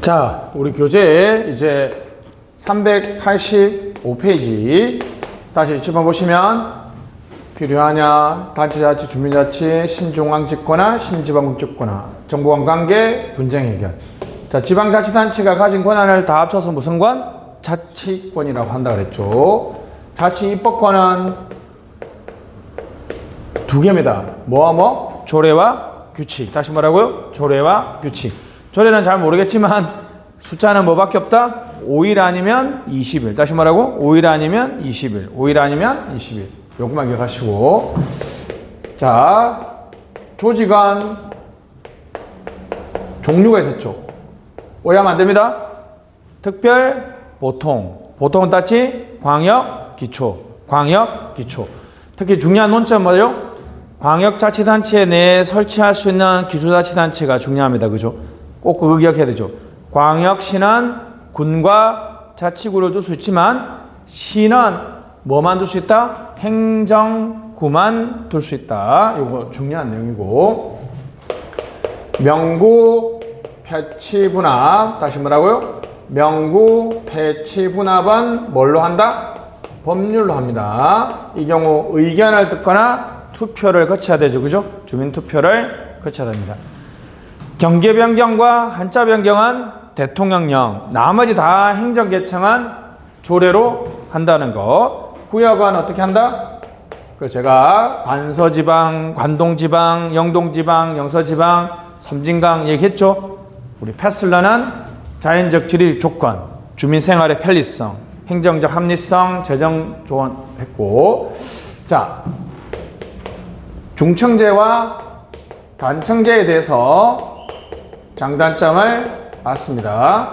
자, 우리 교재 이제 385페이지 다시 짚어보시면 필요하냐, 단체자치, 주민자치, 신중앙집권화, 신지방국집권화, 정부간 관계, 분쟁 해결. 자, 지방자치단체가 가진 권한을 다 합쳐서 무슨 권? 자치권이라고 한다 그랬죠. 자치 입법권은 두 개입니다. 뭐와 뭐? 조례와 규칙. 다시 뭐라고요? 조례와 규칙. 조례는 잘 모르겠지만 숫자는 뭐밖에 없다? 5일 아니면 20일. 다시 뭐라고? 5일 아니면 20일. 5일 아니면 20일. 요것만 기억하시고. 자, 조직은 종류가 있었죠. 오해하면 안 됩니다. 특별, 보통. 보통은 따지 광역, 기초. 광역, 기초. 특히 중요한 논점은 뭐예요? 광역자치단체 내에 설치할 수 있는 기초자치단체가 중요합니다. 그죠? 꼭 그거 기억해야 되죠. 광역시는 군과 자치구를 둘 수 있지만 시는 뭐만 둘 수 있다? 행정구만 둘 수 있다. 이거 중요한 내용이고. 명구 패치분합. 다시 뭐라고요? 명구 패치분합은 뭘로 한다? 법률로 합니다. 이 경우 의견을 듣거나 투표를 거쳐야 되죠. 그죠? 주민투표를 거쳐야 됩니다. 경계 변경과 한자 변경은 대통령령, 나머지 다 행정계층은 조례로 한다는 거. 구역은 어떻게 한다? 그 제가 관서지방, 관동지방, 영동지방, 영서지방, 섬진강 얘기했죠. 우리 패슬러는 자연적 지리 조건, 주민생활의 편리성, 행정적 합리성, 재정 조언했고. 자, 중청제와 단청제에 대해서 장단점을 봤습니다.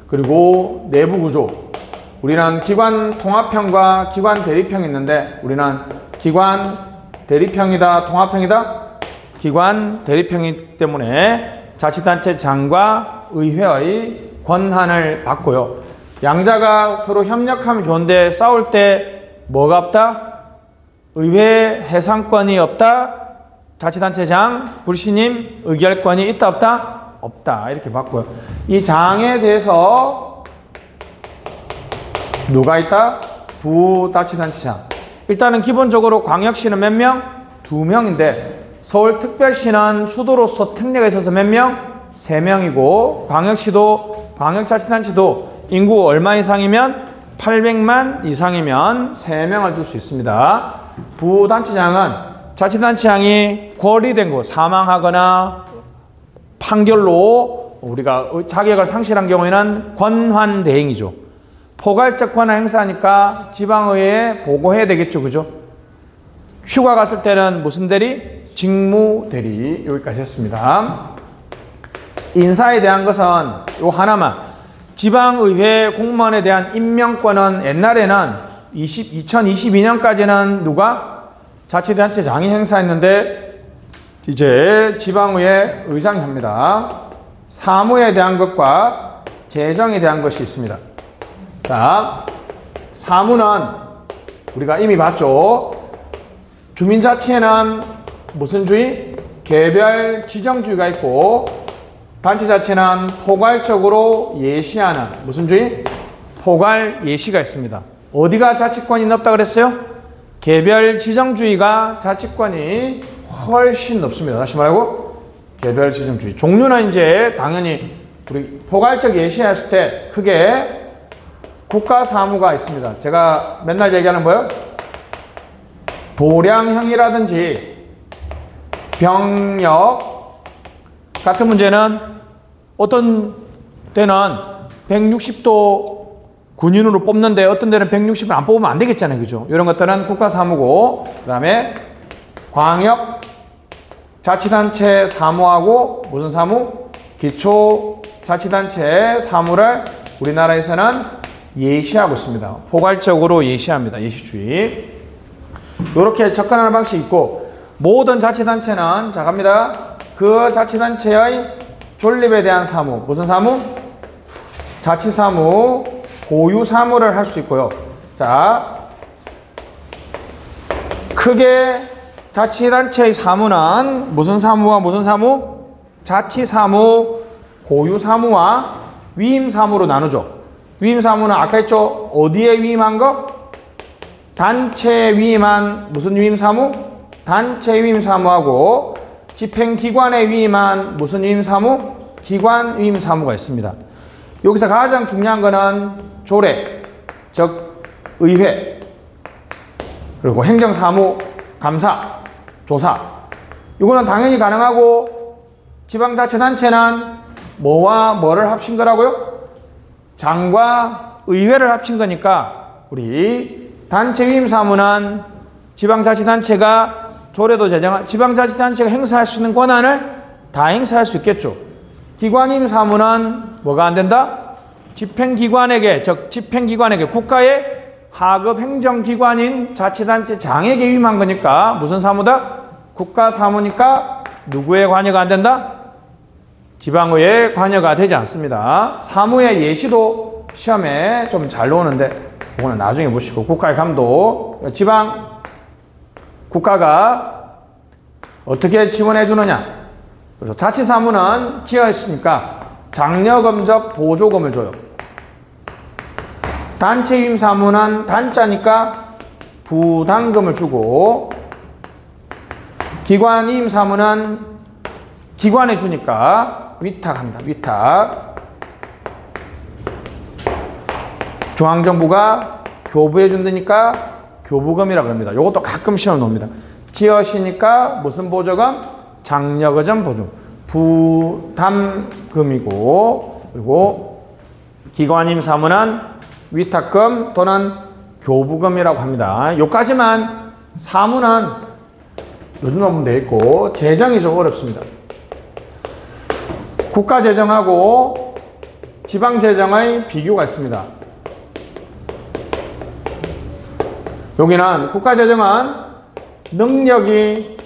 그리고 내부 구조. 우리는 기관 통합형과 기관 대립형이 있는데 우리는 기관 대립형이다, 통합형이다? 기관 대립형이기 때문에 자치단체장과 의회의 권한을 받고요. 양자가 서로 협력하면 좋은데 싸울 때 뭐가 없다? 의회 해상권이 없다? 자치단체장, 불신임, 의결권이 있다 없다? 없다. 이렇게 봤고요. 이 장에 대해서 누가 있다? 부자치단체장. 일단은 기본적으로 광역시는 몇 명? 2명인데 서울특별시는 수도로서 특례가 있어서 몇 명? 3명이고 광역시도 광역자치단체도 인구 얼마 이상이면 800만 이상이면 3명을 둘 수 있습니다. 부단체장은 자치단체장이 권리된 거 사망하거나 판결로 우리가 자격을 상실한 경우에는 권한대행이죠. 포괄적 권한 행사하니까 지방의회에 보고해야 되겠죠. 그죠? 휴가 갔을 때는 무슨 대리? 직무대리. 여기까지 했습니다. 인사에 대한 것은 요 하나만. 지방의회 공무원에 대한 임명권은 옛날에는 2022년까지는 누가? 자치단체장이 행사했는데 이제 지방의회 의장이 합니다. 사무에 대한 것과 재정에 대한 것이 있습니다. 자, 사무는 우리가 이미 봤죠. 주민자치에는 무슨 주의? 개별 지정주의가 있고 단체자치는 포괄적으로 예시하는 무슨 주의? 포괄 예시가 있습니다. 어디가 자치권이 높다 그랬어요? 개별 지정주의가 자치권이 훨씬 높습니다. 다시 말하고 개별 지정주의. 종류는 이제 당연히 우리 포괄적 예시했을 때 크게 국가사무가 있습니다. 제가 맨날 얘기하는 뭐예요? 도량형이라든지 병역 같은 문제는 어떤 때는 160도 군인으로 뽑는데 어떤 데는 160을 안 뽑으면 안 되겠잖아요. 그죠? 이런 것들은 국가사무고, 그 다음에 광역자치단체 사무하고 무슨 사무? 기초자치단체 사무를 우리나라에서는 예시하고 있습니다. 포괄적으로 예시합니다. 예시주의. 이렇게 접근하는 방식이 있고, 모든 자치단체는 자 갑니다. 그 자치단체의 존립에 대한 사무. 무슨 사무? 자치사무, 고유사무를 할 수 있고요. 자, 크게 자치단체의 사무는 무슨 사무와 무슨 사무? 자치사무, 고유사무와 위임사무로 나누죠. 위임사무는 아까 했죠? 어디에 위임한 거? 단체에 위임한 무슨 위임사무? 단체 위임사무하고 집행기관에 위임한 무슨 위임사무? 기관 위임사무가 있습니다. 여기서 가장 중요한 거는 조례, 즉 의회, 그리고 행정사무, 감사, 조사. 이거는 당연히 가능하고 지방자치단체는 뭐와 뭐를 합친 거라고요? 장과 의회를 합친 거니까 우리 단체 위임사무는 지방자치단체가 조례도 제정한 지방자치단체가 행사할 수 있는 권한을 다 행사할 수 있겠죠. 기관 위임사무는 뭐가 안 된다? 집행기관에게, 즉 집행기관에게 국가의 하급 행정기관인 자치단체 장에게 위임한 거니까 무슨 사무다? 국가사무니까 누구의 관여가 안 된다? 지방의회의 관여가 되지 않습니다. 사무의 예시도 시험에 좀 잘 나오는데 그거는 나중에 보시고 국가의 감독, 지방 국가가 어떻게 지원해 주느냐. 그래서 자치사무는 지어있으니까 장려금적 보조금을 줘요. 단체위임사무는 단자니까 부담금을 주고 기관위임사무는 기관에 주니까 위탁한다. 위탁. 중앙정부가 교부해 준다니까 교부금이라고 합니다. 이것도 가끔 시험 나옵니다. 지어시니까 무슨 보조금? 장려금 보조금. 부담금이고 그리고 기관임사무는 위탁금 또는 교부금이라고 합니다. 요까지만 사무는 요즘 보면 되어 있고 재정이 좀 어렵습니다. 국가재정하고 지방재정의 비교가 있습니다. 여기는 국가재정은 능력이,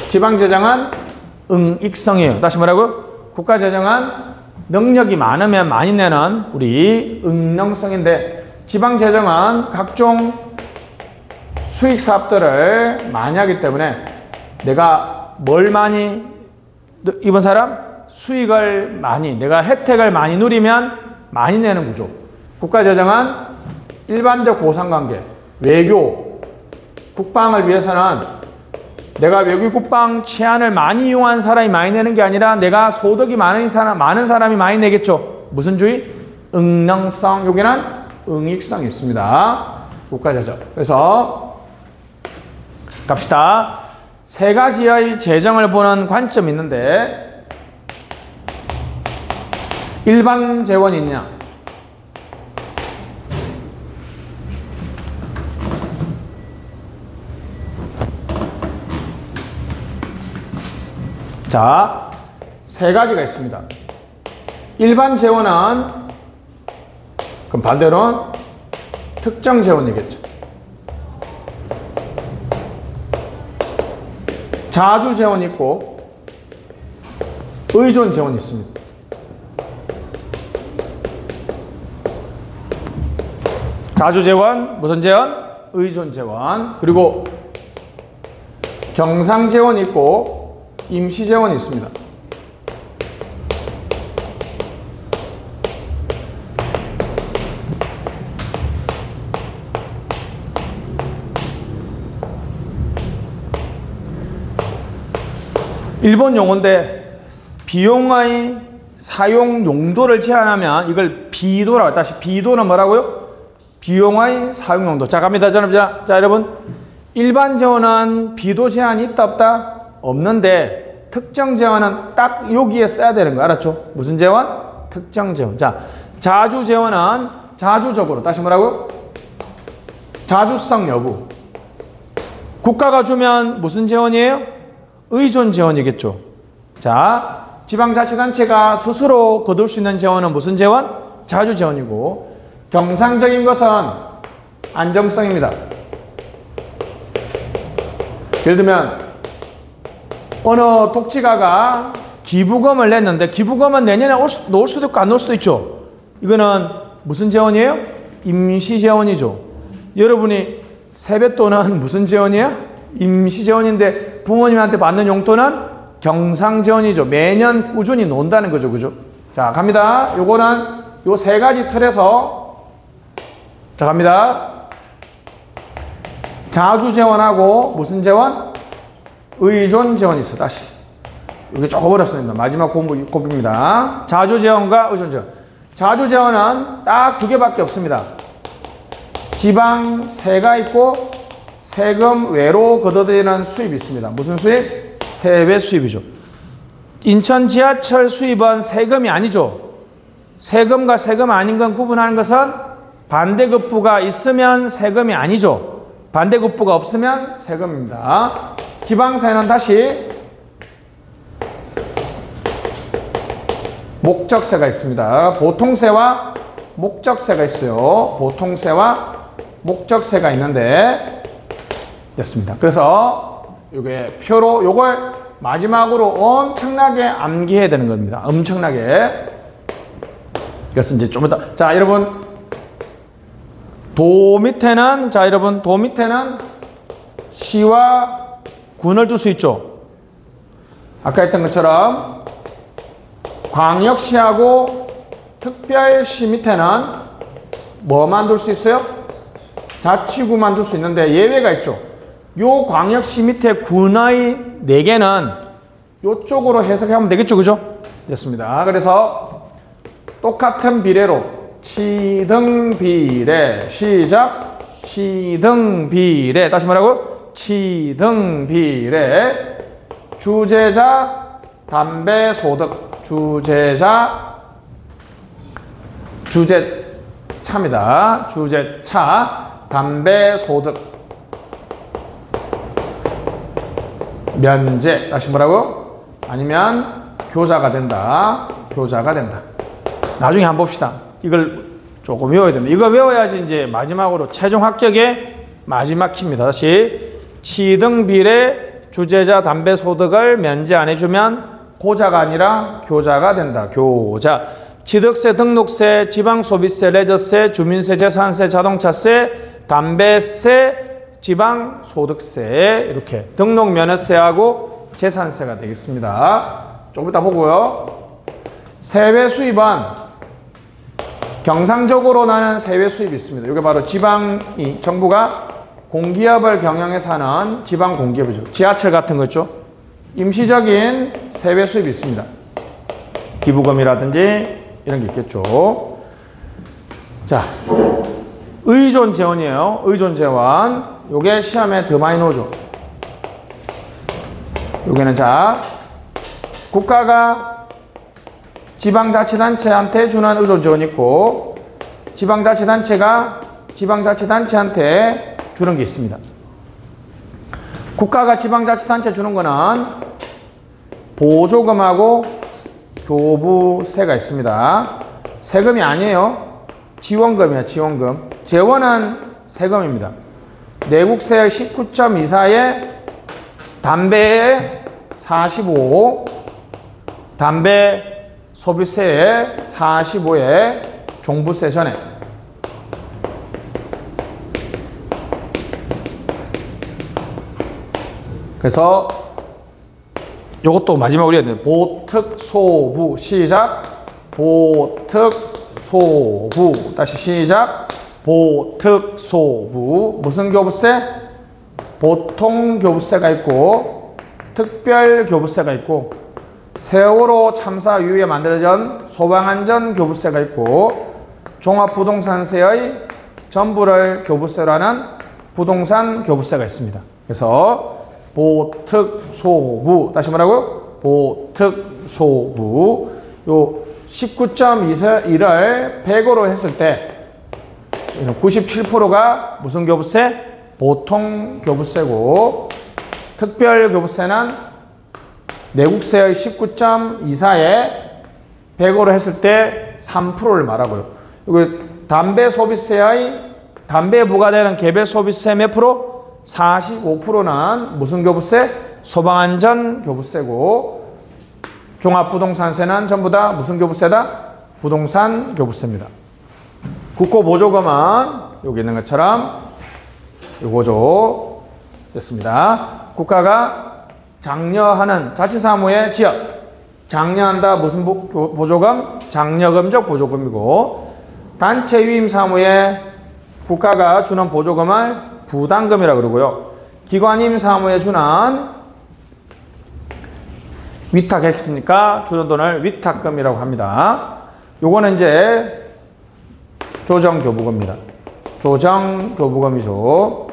지방재정은 응익성이에요. 다시 뭐라고요? 국가재정은 능력이 많으면 많이 내는 우리 응능성인데 지방재정은 각종 수익사업들을 많이 하기 때문에 내가 뭘 많이 이번 사람? 수익을 많이, 내가 혜택을 많이 누리면 많이 내는 구조. 국가재정은 일반적 보상관계, 외교, 국방을 위해서는 내가 외교 국방 치안을 많이 이용한 사람이 많이 내는 게 아니라 내가 소득이 많은 사람이 많이 내겠죠. 무슨 주의? 응능성, 여기는 응익성이 있습니다. 국가재정. 그래서 갑시다. 세 가지의 재정을 보는 관점이 있는데 일반 재원이 있냐? 자, 세 가지가 있습니다. 일반 재원은 그럼 반대로는 특정 재원이겠죠. 자주 재원이 있고 의존 재원이 있습니다. 자주 재원, 무슨 재원? 의존 재원. 그리고 경상 재원이 있고 임시 재원이 있습니다. 일본 용어인데 비용의 사용 용도를 제한하면 이걸 비도라고. 다시 비도는 뭐라고요? 비용의 사용 용도. 자, 갑니다. 자, 여러분. 일반 재원은 비도 제한이 있다 없다? 없는데 특정 재원은 딱 여기에 써야 되는 거 알았죠? 무슨 재원? 특정 재원. 자, 자주 재원은 자주적으로. 다시 뭐라고요? 자주성 여부. 국가가 주면 무슨 재원이에요? 의존 재원이겠죠. 자, 지방자치단체가 스스로 거둘 수 있는 재원은 무슨 재원? 자주 재원이고 경상적인 것은 안정성입니다. 예를 들면 어느 독지가가 기부금을 냈는데 기부금은 내년에 놓을 수도 있고 안 놓을 수도 있죠. 이거는 무슨 재원이에요? 임시재원이죠. 여러분이 세뱃돈은 무슨 재원이에요? 임시재원인데 부모님한테 받는 용돈은 경상재원이죠. 매년 꾸준히 논다는 거죠. 그죠? 자, 갑니다. 요거는 요 세 가지 틀에서 자, 갑니다. 자주재원하고 무슨 재원? 의존재원이 있어. 다시. 이게 조금 어렵습니다. 마지막 공부입니다. 자주재원과 의존재원. 자주재원은 딱 두 개밖에 없습니다. 지방세가 있고 세금 외로 걷어들이는 수입이 있습니다. 무슨 수입? 세외 수입이죠. 인천 지하철 수입은 세금이 아니죠. 세금과 세금 아닌 건 구분하는 것은 반대급부가 있으면 세금이 아니죠. 반대급부가 없으면 세금입니다. 지방세는 다시 목적세가 있습니다. 보통세와 목적세가 있어요. 보통세와 목적세가 있는데 됐습니다. 그래서 이게 표로 요걸 마지막으로 엄청나게 암기해야 되는 겁니다. 엄청나게. 그래서 이제 좀 이따 자, 여러분 도 밑에는 자, 여러분 도 밑에는 시와 군을 둘 수 있죠. 아까 했던 것처럼 광역시하고 특별시 밑에는 뭐만 둘 수 있어요? 자치구만 둘 수 있는데 예외가 있죠. 요 광역시 밑에 군의 4개는 요쪽으로 해석하면 되겠죠. 그죠? 됐습니다. 그래서 똑같은 비례로 치등비례 시작 치등비례 다시 말하고 치등비례 주재자 담배소득 주재차입니다. 주재차 담배소득 면제 다시 뭐라고? 아니면 교자가 된다. 교자가 된다. 나중에 한번 봅시다. 이걸 조금 외워야 됩니다. 이거 외워야지 이제 마지막으로 최종 합격의 마지막 키입니다. 다시 치등비례 주재자 담배소득을 면제 안 해주면 고자가 아니라 교자가 된다. 교자. 취득세, 등록세, 지방소비세, 레저세, 주민세, 재산세, 자동차세, 담배세, 지방소득세 이렇게 등록면허세하고 재산세가 되겠습니다. 조금 이따 보고요. 세외 수입은 경상적으로 나는 세외 수입이 있습니다. 이게 바로 지방이 정부가 공기업을 경영해서 하는 지방 공기업이죠. 지하철 같은 거 있죠. 임시적인 세외 수입이 있습니다. 기부금이라든지 이런 게 있겠죠. 자, 의존재원이에요. 의존재원. 요게 시험에 더 많이 나오죠. 요게는 자, 국가가 지방자치단체한테 주는 의존재원이 있고 지방자치단체가 지방자치단체한테 주는 게 있습니다. 국가가 지방자치단체 주는 거는 보조금하고 교부세가 있습니다. 세금이 아니에요. 지원금이야, 지원금. 재원은 세금입니다. 내국세의 19.24에 담배의 45, 담배 소비세의 45에 종부세 전에 그래서 요것도 마지막으로 해야 돼요. 보특소부 시작 보특소부 다시 시작 보특소부 무슨 교부세? 보통교부세가 있고 특별교부세가 있고 세월호 참사 이후에 만들어진 소방안전교부세가 있고 종합부동산세의 전부를 교부세로 하는 부동산교부세가 있습니다. 그래서 보특소부 다시 뭐라고요? 보특소부 요 19.21을 100으로 했을 때 97%가 무슨 교부세? 보통교부세고 특별교부세는 내국세의 19.24에 100으로 했을 때 3%를 말하고요. 그리고 담배소비세의 담배에 부과되는 개별소비세 몇 프로? 45%는 무슨 교부세? 소방안전교부세고 종합부동산세는 전부 다 무슨 교부세다? 부동산교부세입니다. 국고보조금은 여기 있는 것처럼 요거죠. 됐습니다. 국가가 장려하는 자치사무의 지역, 장려한다 무슨 보조금? 장려금적 보조금이고 단체 위임 사무에 국가가 주는 보조금을 부담금이라고 그러고요. 기관 위임 사무에 주는 위탁했으니까 주는 돈을 위탁금이라고 합니다. 요거는 이제 조정교부금입니다. 조정교부금이죠.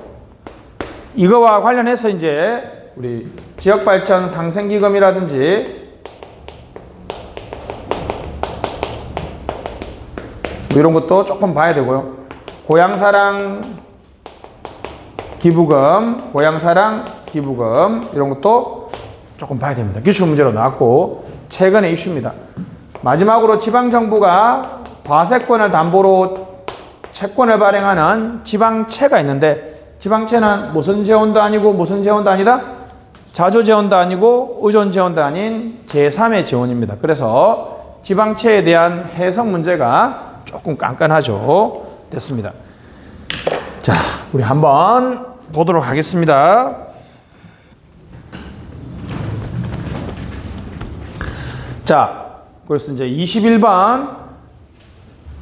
이거와 관련해서 이제 우리 지역발전 상생기금이라든지 뭐 이런 것도 조금 봐야 되고요. 고향사랑 기부금, 고향사랑 기부금 이런 것도 조금 봐야 됩니다. 기출문제로 나왔고 최근의 이슈입니다. 마지막으로 지방정부가 과세권을 담보로 채권을 발행하는 지방채가 있는데 지방채는 무슨 재원도 아니고 무슨 재원도 아니다? 자조재원도 아니고 의존재원도 아닌 제3의 재원입니다. 그래서 지방채에 대한 해석 문제가 조금 깐깐하죠. 됐습니다. 자, 우리 한번 보도록 하겠습니다. 자, 그래서 이제 21번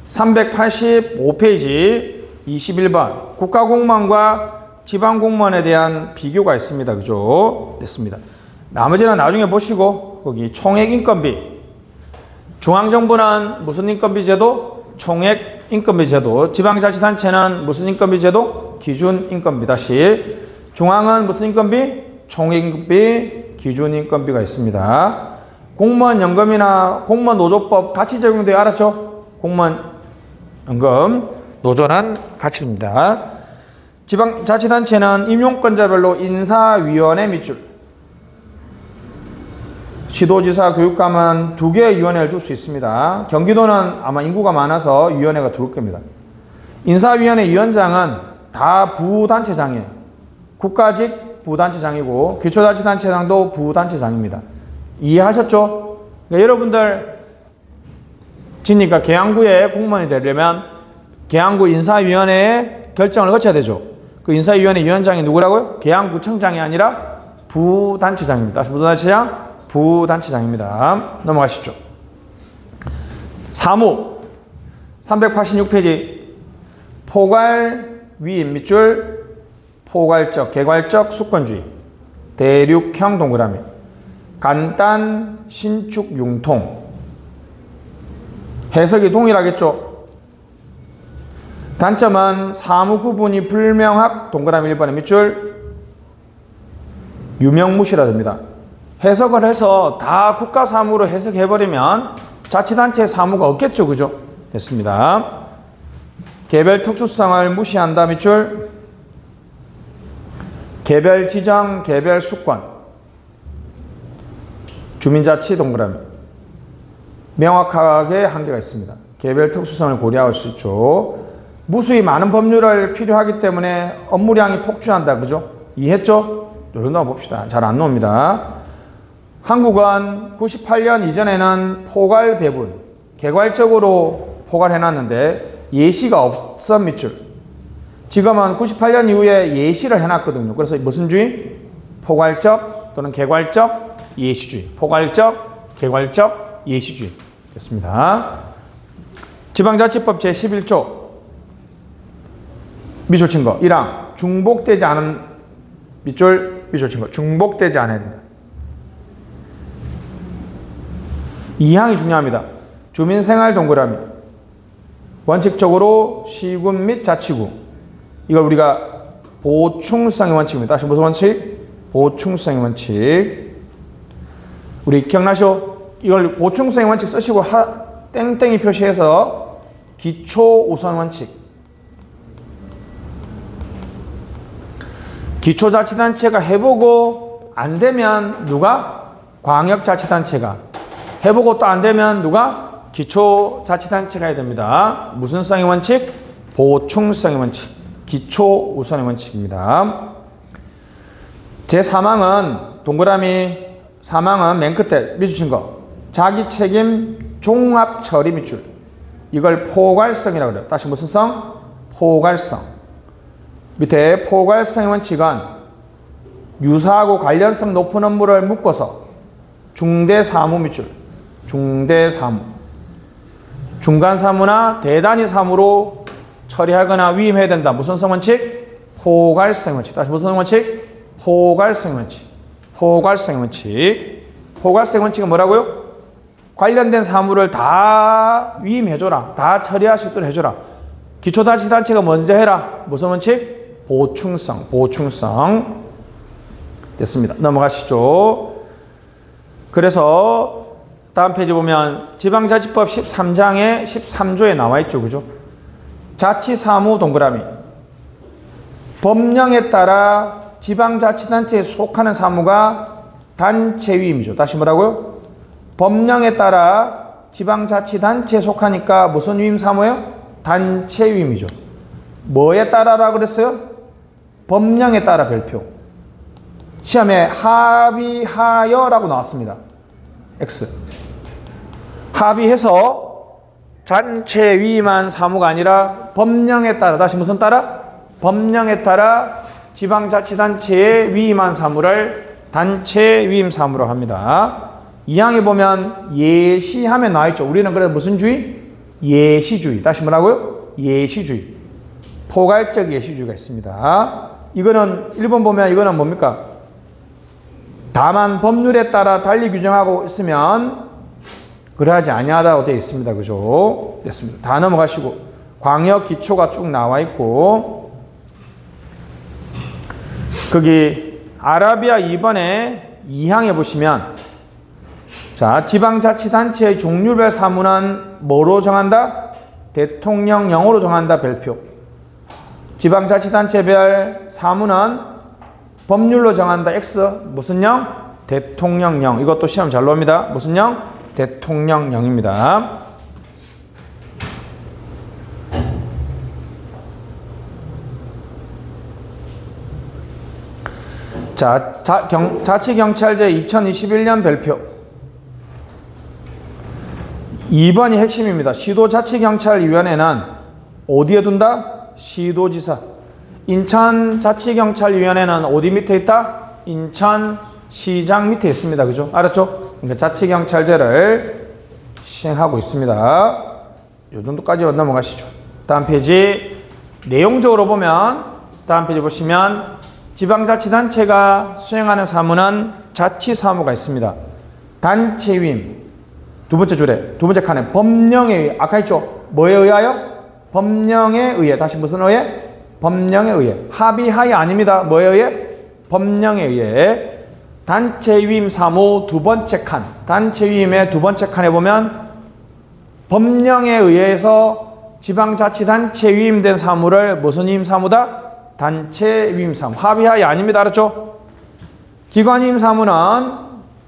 385페이지 21번 국가공무원과 지방공무원에 대한 비교가 있습니다. 그죠? 됐습니다. 나머지는 나중에 보시고 거기 총액인건비 중앙정부는 무슨 인건비 제도? 총액인건비 제도. 지방자치단체는 무슨 인건비 제도? 기준인건비. 다시 중앙은 무슨 인건비? 총액인건비, 기준인건비가 있습니다. 공무원 연금이나 공무원 노조법 같이 적용돼요. 알았죠? 공무원 연금, 노조는 같이 줍니다. 지방자치단체는 임용권자별로 인사위원회 밑줄. 시도지사, 교육감은 2개의 위원회를 둘 수 있습니다. 경기도는 아마 인구가 많아서 위원회가 둘 겁니다. 인사위원회 위원장은 다 부단체장이에요. 국가직 부단체장이고 기초자치단체장도 부단체장입니다. 이해하셨죠? 그러니까 여러분들 지니까 계양구에 공무원이 되려면 계양구 인사위원회에 결정을 거쳐야 되죠. 그 인사위원회 위원장이 누구라고요? 계양구청장이 아니라 부단체장입니다. 다시 무슨 단체장? 부단체장입니다. 넘어가시죠. 사무 386페이지 포괄 위임 밑줄 포괄적, 개괄적 수권주의 대륙형 동그라미 간단, 신축, 융통 해석이 동일하겠죠. 단점은 사무 구분이 불명확 동그라미 1번의 밑줄 유명무실화 됩니다. 해석을 해서 다 국가 사무로 해석해버리면 자치단체 사무가 없겠죠. 그죠? 됐습니다. 개별 특수성을 무시한다 밑줄 개별 지정, 개별 수권 주민자치 동그라미 명확하게 한계가 있습니다. 개별 특수성을 고려할 수 있죠. 무수히 많은 법률을 필요하기 때문에 업무량이 폭주한다. 그죠? 이해했죠? 이런 거 봅시다. 잘 안 나옵니다. 한국은 98년 이전에는 포괄 배분, 개괄적으로 포괄해놨는데 예시가 없었 밑줄. 지금은 98년 이후에 예시를 해놨거든요. 그래서 무슨 주의? 포괄적 또는 개괄적 예시주의. 포괄적, 개괄적 예시주의. 됐습니다. 지방자치법 제11조 밑줄 친 거 1항 중복되지 않은 밑줄 친 거 중복되지 않아야 된다. 2항이 중요합니다. 주민생활 동그라미 원칙적으로 시군 및 자치구 이걸 우리가 보충성의 원칙입니다. 다시 무슨 원칙? 보충성의 원칙. 우리 기억나시오? 이걸 보충성의 원칙 쓰시고 땡땡이 표시해서 기초 우선 원칙. 기초자치단체가 해보고 안 되면 누가? 광역자치단체가. 해보고 또 안 되면 누가? 기초자치단체가 해야 됩니다. 무슨 성의 원칙? 보충성의 원칙. 기초 우선의 원칙입니다. 제3항은 동그라미 3항은 맨 끝에 밑줄 친 거. 자기 책임 종합 처리 밑줄. 이걸 포괄성이라고 그래요. 다시 무슨 성? 포괄성. 밑에 포괄성의 원칙은 유사하고 관련성 높은 업무를 묶어서 중대 사무 밑줄. 중대 사무. 중간 사무나 대단위 사무로 처리하거나 위임해야 된다. 무슨 성원칙? 포괄성 원칙. 다시 무슨 원칙? 포괄성 원칙. 포괄성 원칙. 포괄성 원칙은 뭐라고요? 관련된 사무를 다 위임해줘라. 다 처리할 수 있도록 해줘라. 기초자치단체가 먼저 해라. 무슨 원칙? 보충성. 보충성. 됐습니다. 넘어가시죠. 그래서 다음 페이지 보면 지방자치법 13장에 13조에 나와 있죠. 그죠? 자치사무 동그라미. 법령에 따라 지방자치단체에 속하는 사무가 단체 위임이죠. 다시 뭐라고요? 법령에 따라 지방자치단체에 속하니까 무슨 위임 사무예요? 단체 위임이죠. 뭐에 따라라고 그랬어요? 법령에 따라 별표. 시험에 합의하여라고 나왔습니다. X. 합의해서 단체 위임한 사무가 아니라 법령에 따라, 다시 무슨 따라? 법령에 따라 지방자치단체에 위임한 사무를 단체 위임 사무라고 합니다. 2항에 보면 예시하면 나와있죠. 우리는 그래서 무슨 주의? 예시주의. 다시 뭐라고요? 예시주의. 포괄적 예시주의가 있습니다. 이거는 1번 보면 이거는 뭡니까? 다만 법률에 따라 달리 규정하고 있으면 그러하지 아니하다고 되어 있습니다. 그죠? 됐습니다. 다 넘어가시고 광역 기초가 쭉 나와 있고 거기 아라비아 2번에 2항에 보시면 자, 지방자치단체의 종류별 사무는 뭐로 정한다? 대통령령으로 정한다. 별표. 지방자치단체별 사무는 법률로 정한다. X. 무슨 령? 대통령령. 이것도 시험 잘 나옵니다. 무슨 령? 대통령령입니다. 자, 자치경찰제 2021년 별표. 2번이 핵심입니다. 시도자치경찰위원회는 어디에 둔다? 시도지사. 인천자치경찰위원회는 어디 밑에 있다? 인천시장 밑에 있습니다. 그죠? 알았죠? 그러니까 자치경찰제를 시행하고 있습니다. 이 정도까지만 넘어가시죠. 다음 페이지. 내용적으로 보면 다음 페이지 보시면 지방자치단체가 수행하는 사무는 자치사무가 있습니다. 단체 위임. 두 번째 줄에, 두 번째 칸에 법령에 의해, 아까 했죠? 뭐에 의하여? 법령에 의해. 다시 무슨 의해? 법령에 의해. 합의하에 아닙니다. 뭐에 의해? 법령에 의해. 단체 위임 사무 두 번째 칸. 단체 위임의 두 번째 칸에 보면 법령에 의해서 지방자치단체 위임된 사무를 무슨 위임 사무다? 단체 위임 사무. 합의하에 아닙니다. 알았죠? 기관 위임 사무는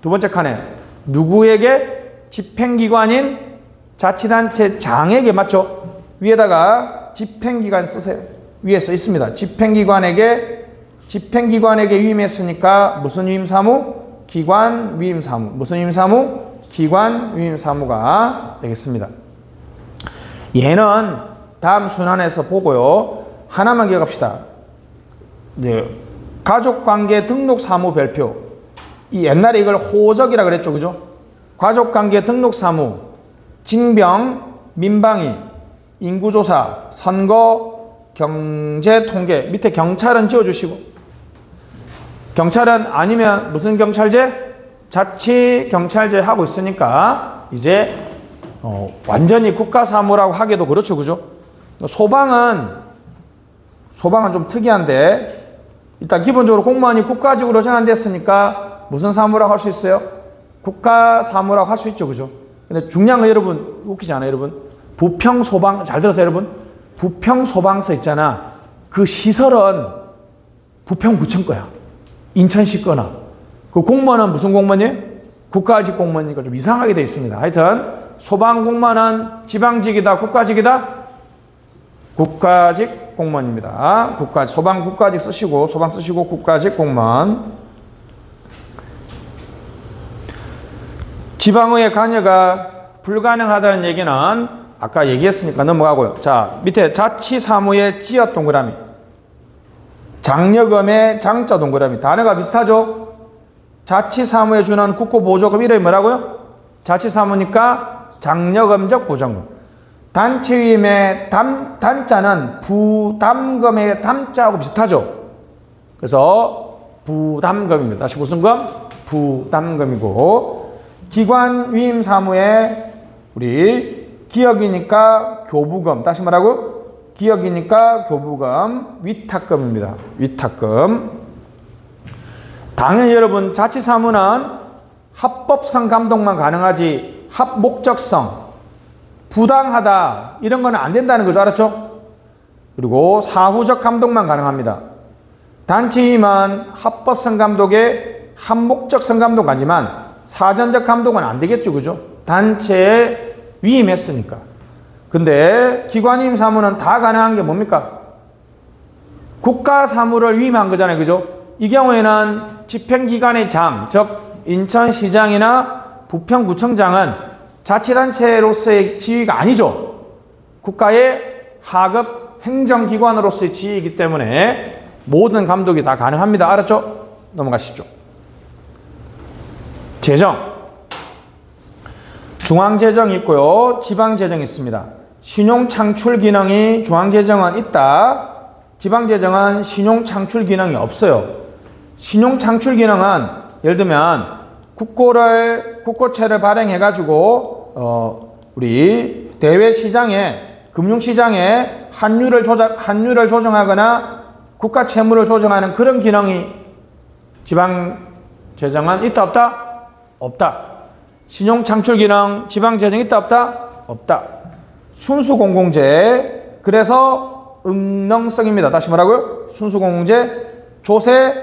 두 번째 칸에 누구에게? 집행기관인 자치단체장에게. 맞죠? 위에다가 집행기관 쓰세요. 위에 써 있습니다. 집행기관에게 위임했으니까 무슨 위임사무? 기관 위임사무. 무슨 위임사무? 기관 위임사무가 되겠습니다. 얘는 다음 순환에서 보고요. 하나만 기억합시다. 이제 가족관계 등록사무 별표. 이 옛날에 이걸 호적이라 그랬죠. 그죠? 가족관계 등록사무, 징병, 민방위, 인구조사, 선거, 경제통계. 밑에 경찰은 지워주시고. 경찰은 아니면 무슨 경찰제? 자치경찰제 하고 있으니까 이제 완전히 국가사무라고 하기도 그렇죠. 그죠? 소방은 좀 특이한데 일단 기본적으로 공무원이 국가직으로 전환됐으니까 무슨 사무라고 할 수 있어요? 국가사무라고 할 수 있죠. 그죠? 근데 중요한 거 여러분 웃기지 않아요? 여러분 부평소방 잘 들었어요? 여러분 부평소방서 있잖아. 그 시설은 부평구청 거야. 인천시 거나. 그 공무원은 무슨 공무원이에요? 국가직 공무원이니까 좀 이상하게 되어 있습니다. 하여튼 소방공무원은 지방직이다 국가직이다? 국가직 공무원입니다. 소방 국가직 쓰시고 소방 쓰시고 국가직 공무원. 지방의회 관여가 불가능하다는 얘기는 아까 얘기했으니까 넘어가고요. 자, 밑에 자치사무의 지읒 동그라미. 장려금의 장자 동그라미. 단어가 비슷하죠? 자치사무에 주는 국고보조금 이름이 뭐라고요? 자치사무니까 장려금적 보장금. 단체 위임의 단자는 부담금의 담자하고 비슷하죠. 그래서 부담금입니다. 다시 무슨 금? 부담금이고, 기관 위임 사무에 우리 기역이니까 교부금. 다시 말하고 기역이니까 교부금, 위탁금입니다. 위탁금. 당연히 여러분 자치사무는 합법성 감독만 가능하지 합목적성, 부당하다 이런 거는 안 된다는 거죠. 알았죠? 그리고 사후적 감독만 가능합니다. 단체임은 합법성 감독에 합목적성 감독 아니지만 사전적 감독은 안 되겠죠. 그죠? 단체에 위임했으니까. 근데 기관위임 사무는 다 가능한 게 뭡니까? 국가 사무를 위임한 거잖아요. 그죠? 이 경우에는 집행기관의 장, 즉 인천시장이나 부평구청장은 자치단체로서의 지위가 아니죠. 국가의 하급 행정기관으로서의 지위이기 때문에 모든 감독이 다 가능합니다. 알았죠? 넘어가시죠. 재정. 중앙재정이 있고요. 지방재정이 있습니다. 신용창출 기능이 중앙재정은 있다. 지방재정은 신용창출 기능이 없어요. 신용창출 기능은 예를 들면 국고채를 발행해가지고 우리 대외시장에 금융시장에 환율을 조정하거나 국가 채무를 조정하는 그런 기능이 지방재정은 있다 없다? 없다. 신용창출 기능 지방재정 있다 없다? 없다. 순수공공재. 그래서 응능성입니다. 다시 뭐라고요? 순수공공재. 조세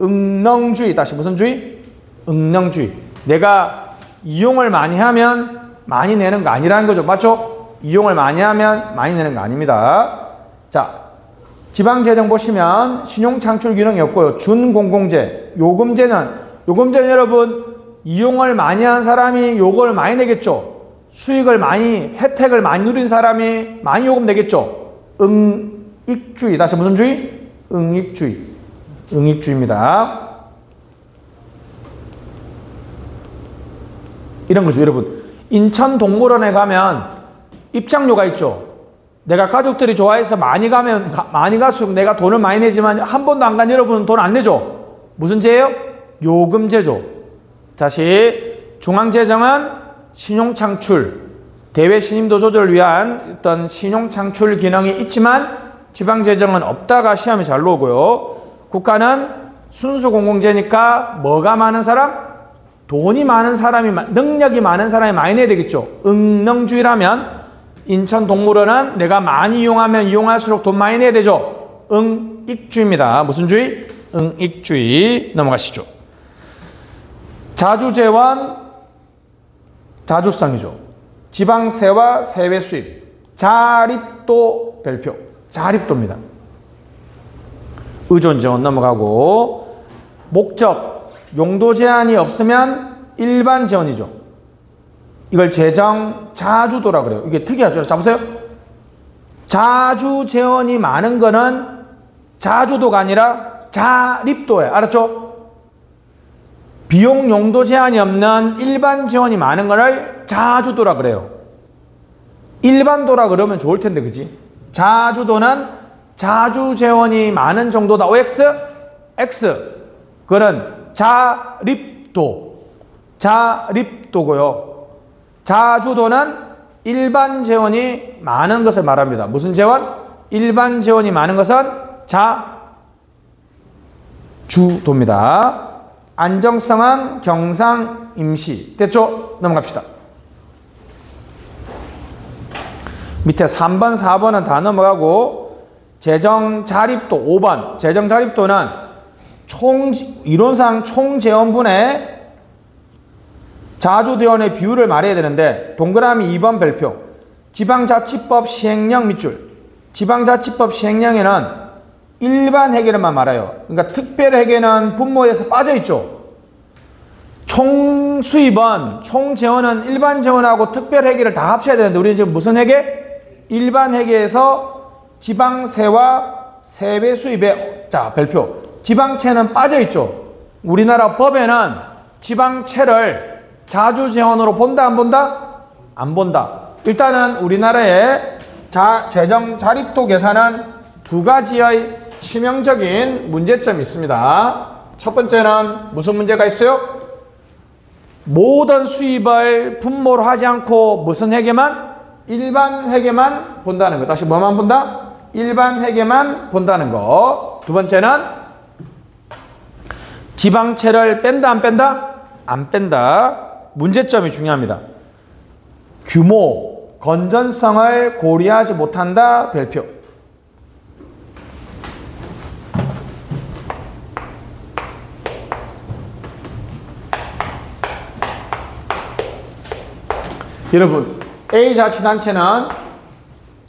응능주의. 다시 무슨 주의? 응능주의. 내가 이용을 많이 하면 많이 내는 거 아니라는 거죠. 맞죠? 이용을 많이 하면 많이 내는 거 아닙니다. 자, 지방재정 보시면 신용창출 기능이 없고요. 준공공재. 요금제는 여러분 이용을 많이 한 사람이 요금을 많이 내겠죠. 혜택을 많이 누린 사람이 많이 요금 내겠죠. 응익주의. 다시 무슨 주의? 응익주의. 응익주의입니다. 이런 거죠. 여러분 인천동물원에 가면 입장료가 있죠. 내가 가족들이 좋아해서 많이 갈수록 내가 돈을 많이 내지만 한 번도 안 간 여러분은 돈 안 내죠. 무슨 제예요? 요금제죠. 다시 중앙재정은 신용창출, 대외 신임도 조절을 위한 어떤 신용창출 기능이 있지만 지방재정은 없다가 시험에 잘 나오고요. 국가는 순수공공재니까 뭐가 많은 사람? 돈이 많은 사람이, 능력이 많은 사람이 많이 내야 되겠죠. 응능주의라면 인천동물원은 내가 많이 이용하면 이용할수록 돈 많이 내야 되죠. 응익주의입니다. 무슨 주의? 응익주의. 넘어가시죠. 자주재원, 자주성이죠. 지방세와 세외 수입, 자립도 별표, 자립도입니다. 의존재원 넘어가고, 목적, 용도 제한이 없으면 일반 재원이죠. 이걸 재정 자주도라고 그래요. 이게 특이하죠. 자, 보세요. 자주 재원이 많은 거는 자주도가 아니라 자립도예요. 알았죠? 비용 용도 제한이 없는 일반 재원이 많은 거를 자주도라 그래요. 일반도라 그러면 좋을 텐데, 그지? 자주도는 자주 재원이 많은 정도다. OX, X. 그거는 자립도고요. 자주도는 일반 재원이 많은 것을 말합니다. 무슨 재원? 일반 재원이 많은 것은 자주도입니다. 안정성은 경상 임시. 됐죠? 넘어갑시다. 밑에 3번, 4번은 다 넘어가고, 재정 자립도 5번. 재정 자립도는 이론상 총재원분의 자주대원의 비율을 말해야 되는데, 동그라미 2번 별표. 지방자치법 시행령 밑줄. 지방자치법 시행령에는 일반 회계를만 말아요. 그러니까 특별회계는 분모에서 빠져있죠. 총수입은, 총재원은 일반 재원하고 특별회계를 다 합쳐야 되는데, 우리는 지금 무슨 회계? 일반 회계에서 지방세와 세외 수입의, 자, 별표. 지방채는 빠져있죠. 우리나라 법에는 지방채를 자주 재원으로 본다, 안 본다? 안 본다. 일단은 우리나라의 재정 자립도 계산은 두 가지의 치명적인 문제점이 있습니다. 첫 번째는 무슨 문제가 있어요? 모든 수입을 분모로 하지 않고 무슨 회계만? 일반 회계만 본다는 거. 다시 뭐만 본다? 일반 회계만 본다는 거. 두 번째는 지방채를 뺀다, 안 뺀다? 안 뺀다. 문제점이 중요합니다. 규모, 건전성을 고려하지 못한다. 별표. 여러분, A자치단체는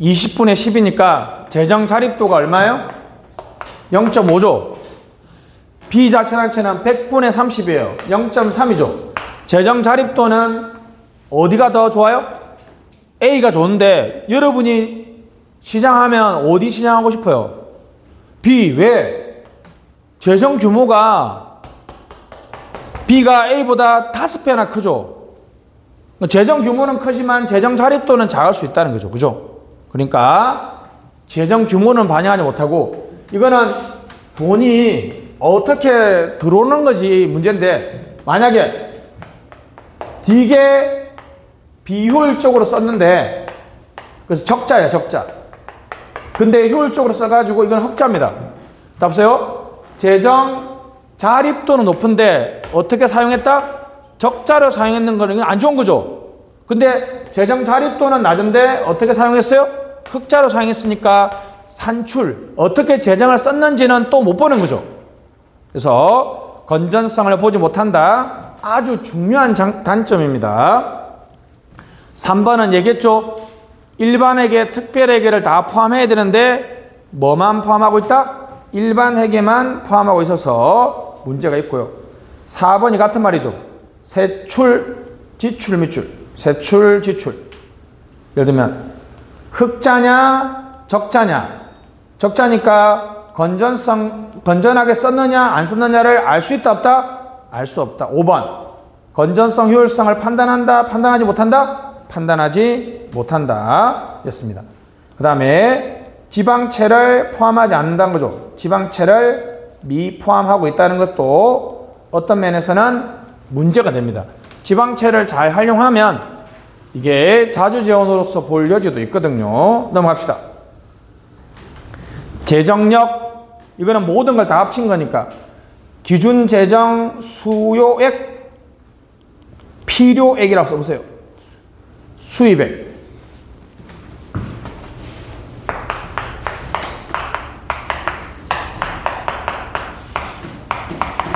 20분의 10이니까 재정 자립도가 얼마예요? 0.5조. B자치단체는 100분의 30이에요. 0.3이죠. 재정 자립도는 어디가 더 좋아요? A가 좋은데 여러분이 시장하면 어디 시장하고 싶어요? B. 왜? 재정 규모가 B가 A보다 5배나 크죠. 재정 규모는 크지만 재정 자립도는 작을 수 있다는 거죠. 그죠? 그러니까 재정 규모는 반영하지 못하고 이거는 돈이 어떻게 들어오는 것이 문제인데 만약에 되게 비효율적으로 썼는데 그래서 적자야, 적자. 근데 효율적으로 써가지고 이건 흑자입니다. 다 보세요. 재정 자립도는 높은데 어떻게 사용했다? 적자로 사용했는 거는 안 좋은 거죠. 근데 재정 자립도는 낮은데 어떻게 사용했어요? 흑자로 사용했으니까 산출, 어떻게 재정을 썼는지는 또 못 보는 거죠. 그래서 건전성을 보지 못한다. 아주 중요한 단점입니다. 3번은 얘기했죠. 일반회계, 특별회계를 다 포함해야 되는데 뭐만 포함하고 있다? 일반회계만 포함하고 있어서 문제가 있고요. 4번이 같은 말이죠. 세출, 지출, 미출. 세출, 지출. 예를 들면 흑자냐, 적자냐. 적자니까 건전하게 썼느냐, 안 썼느냐를 알 수 있다, 없다? 알 수 없다. 5번. 건전성, 효율성을 판단한다, 판단하지 못한다? 판단하지 못한다. 였습니다. 그 다음에 지방채를 포함하지 않는다는 거죠. 지방채를 미포함하고 있다는 것도 어떤 면에서는 문제가 됩니다. 지방채를 잘 활용하면 이게 자주재원으로서 볼 여지도 있거든요. 넘어갑시다. 재정력, 이거는 모든 걸 다 합친 거니까 기준재정 수요액, 필요액이라고 써보세요. 수입액.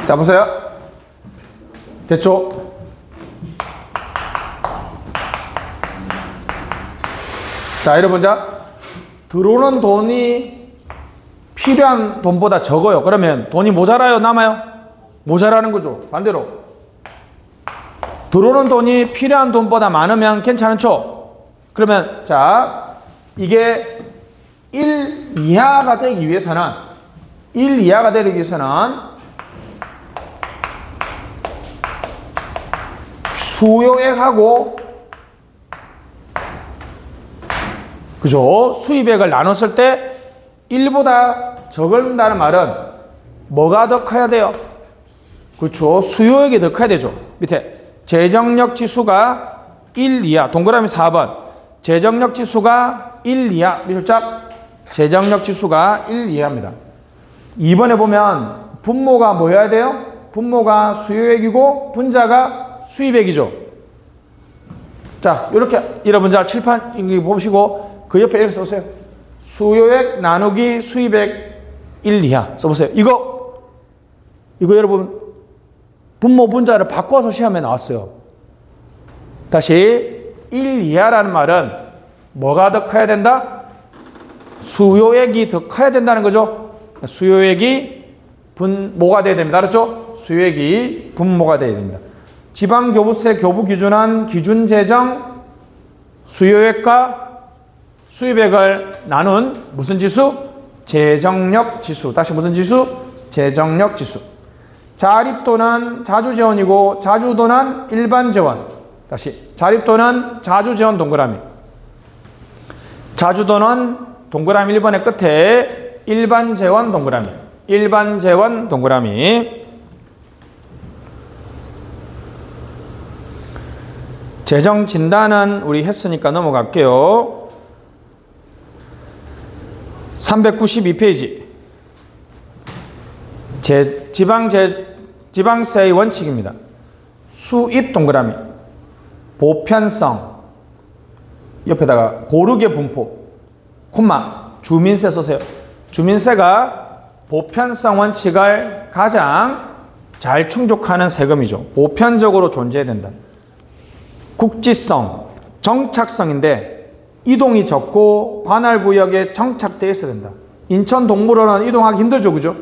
자, 보세요. 됐죠? 자, 여러분, 자, 들어오는 돈이 필요한 돈보다 적어요. 그러면 돈이 모자라요? 남아요? 모자라는 거죠. 반대로. 들어오는 돈이 필요한 돈보다 많으면 괜찮죠? 그러면, 자, 이게 1 이하가 되기 위해서는, 1 이하가 되기 위해서는 수요액하고 그죠? 수입액을 나눴을 때 1보다 적은다는 말은 뭐가 더 커야 돼요? 그렇죠. 수요액이 더 커야 되죠. 밑에 재정력 지수가 1 이하, 동그라미 4번. 재정력 지수가 1 이하, 밑줄짝 재정력 지수가 1 이하입니다. 2번에 보면 분모가 뭐여야 돼요? 분모가 수요액이고 분자가 수입액이죠. 자, 이렇게 여러분 자 칠판 여기 보시고 그 옆에 이렇게 써보세요. 수요액 나누기 수입액 1 이하 써보세요. 이거 여러분 분모 분자를 바꿔서 시험에 나왔어요. 다시 1 이하라는 말은 뭐가 더 커야 된다? 수요액이 더 커야 된다는 거죠. 수요액이 분모가 돼야 됩니다. 알았죠? 수요액이 분모가 돼야 됩니다. 지방교부세 교부 기준은 기준재정 수요액과 수입액을 나눈 무슨 지수? 재정력 지수. 다시 무슨 지수? 재정력 지수. 자립도는 자주재원이고 자주도는 일반재원. 다시 자립도는 자주재원 동그라미. 자주도는 동그라미 1번의 끝에 일반재원 동그라미. 일반재원 동그라미. 재정진단은 우리 했으니까 넘어갈게요. 392페이지. 지방세의 원칙입니다. 수입 동그라미. 보편성. 옆에다가 고르게 분포. 콤마. 주민세 쓰세요. 주민세가 보편성 원칙을 가장 잘 충족하는 세금이죠. 보편적으로 존재해야 된다. 국지성, 정착성인데 이동이 적고 관할구역에 정착되어 있어야 된다. 인천 동물원은 이동하기 힘들죠, 그죠?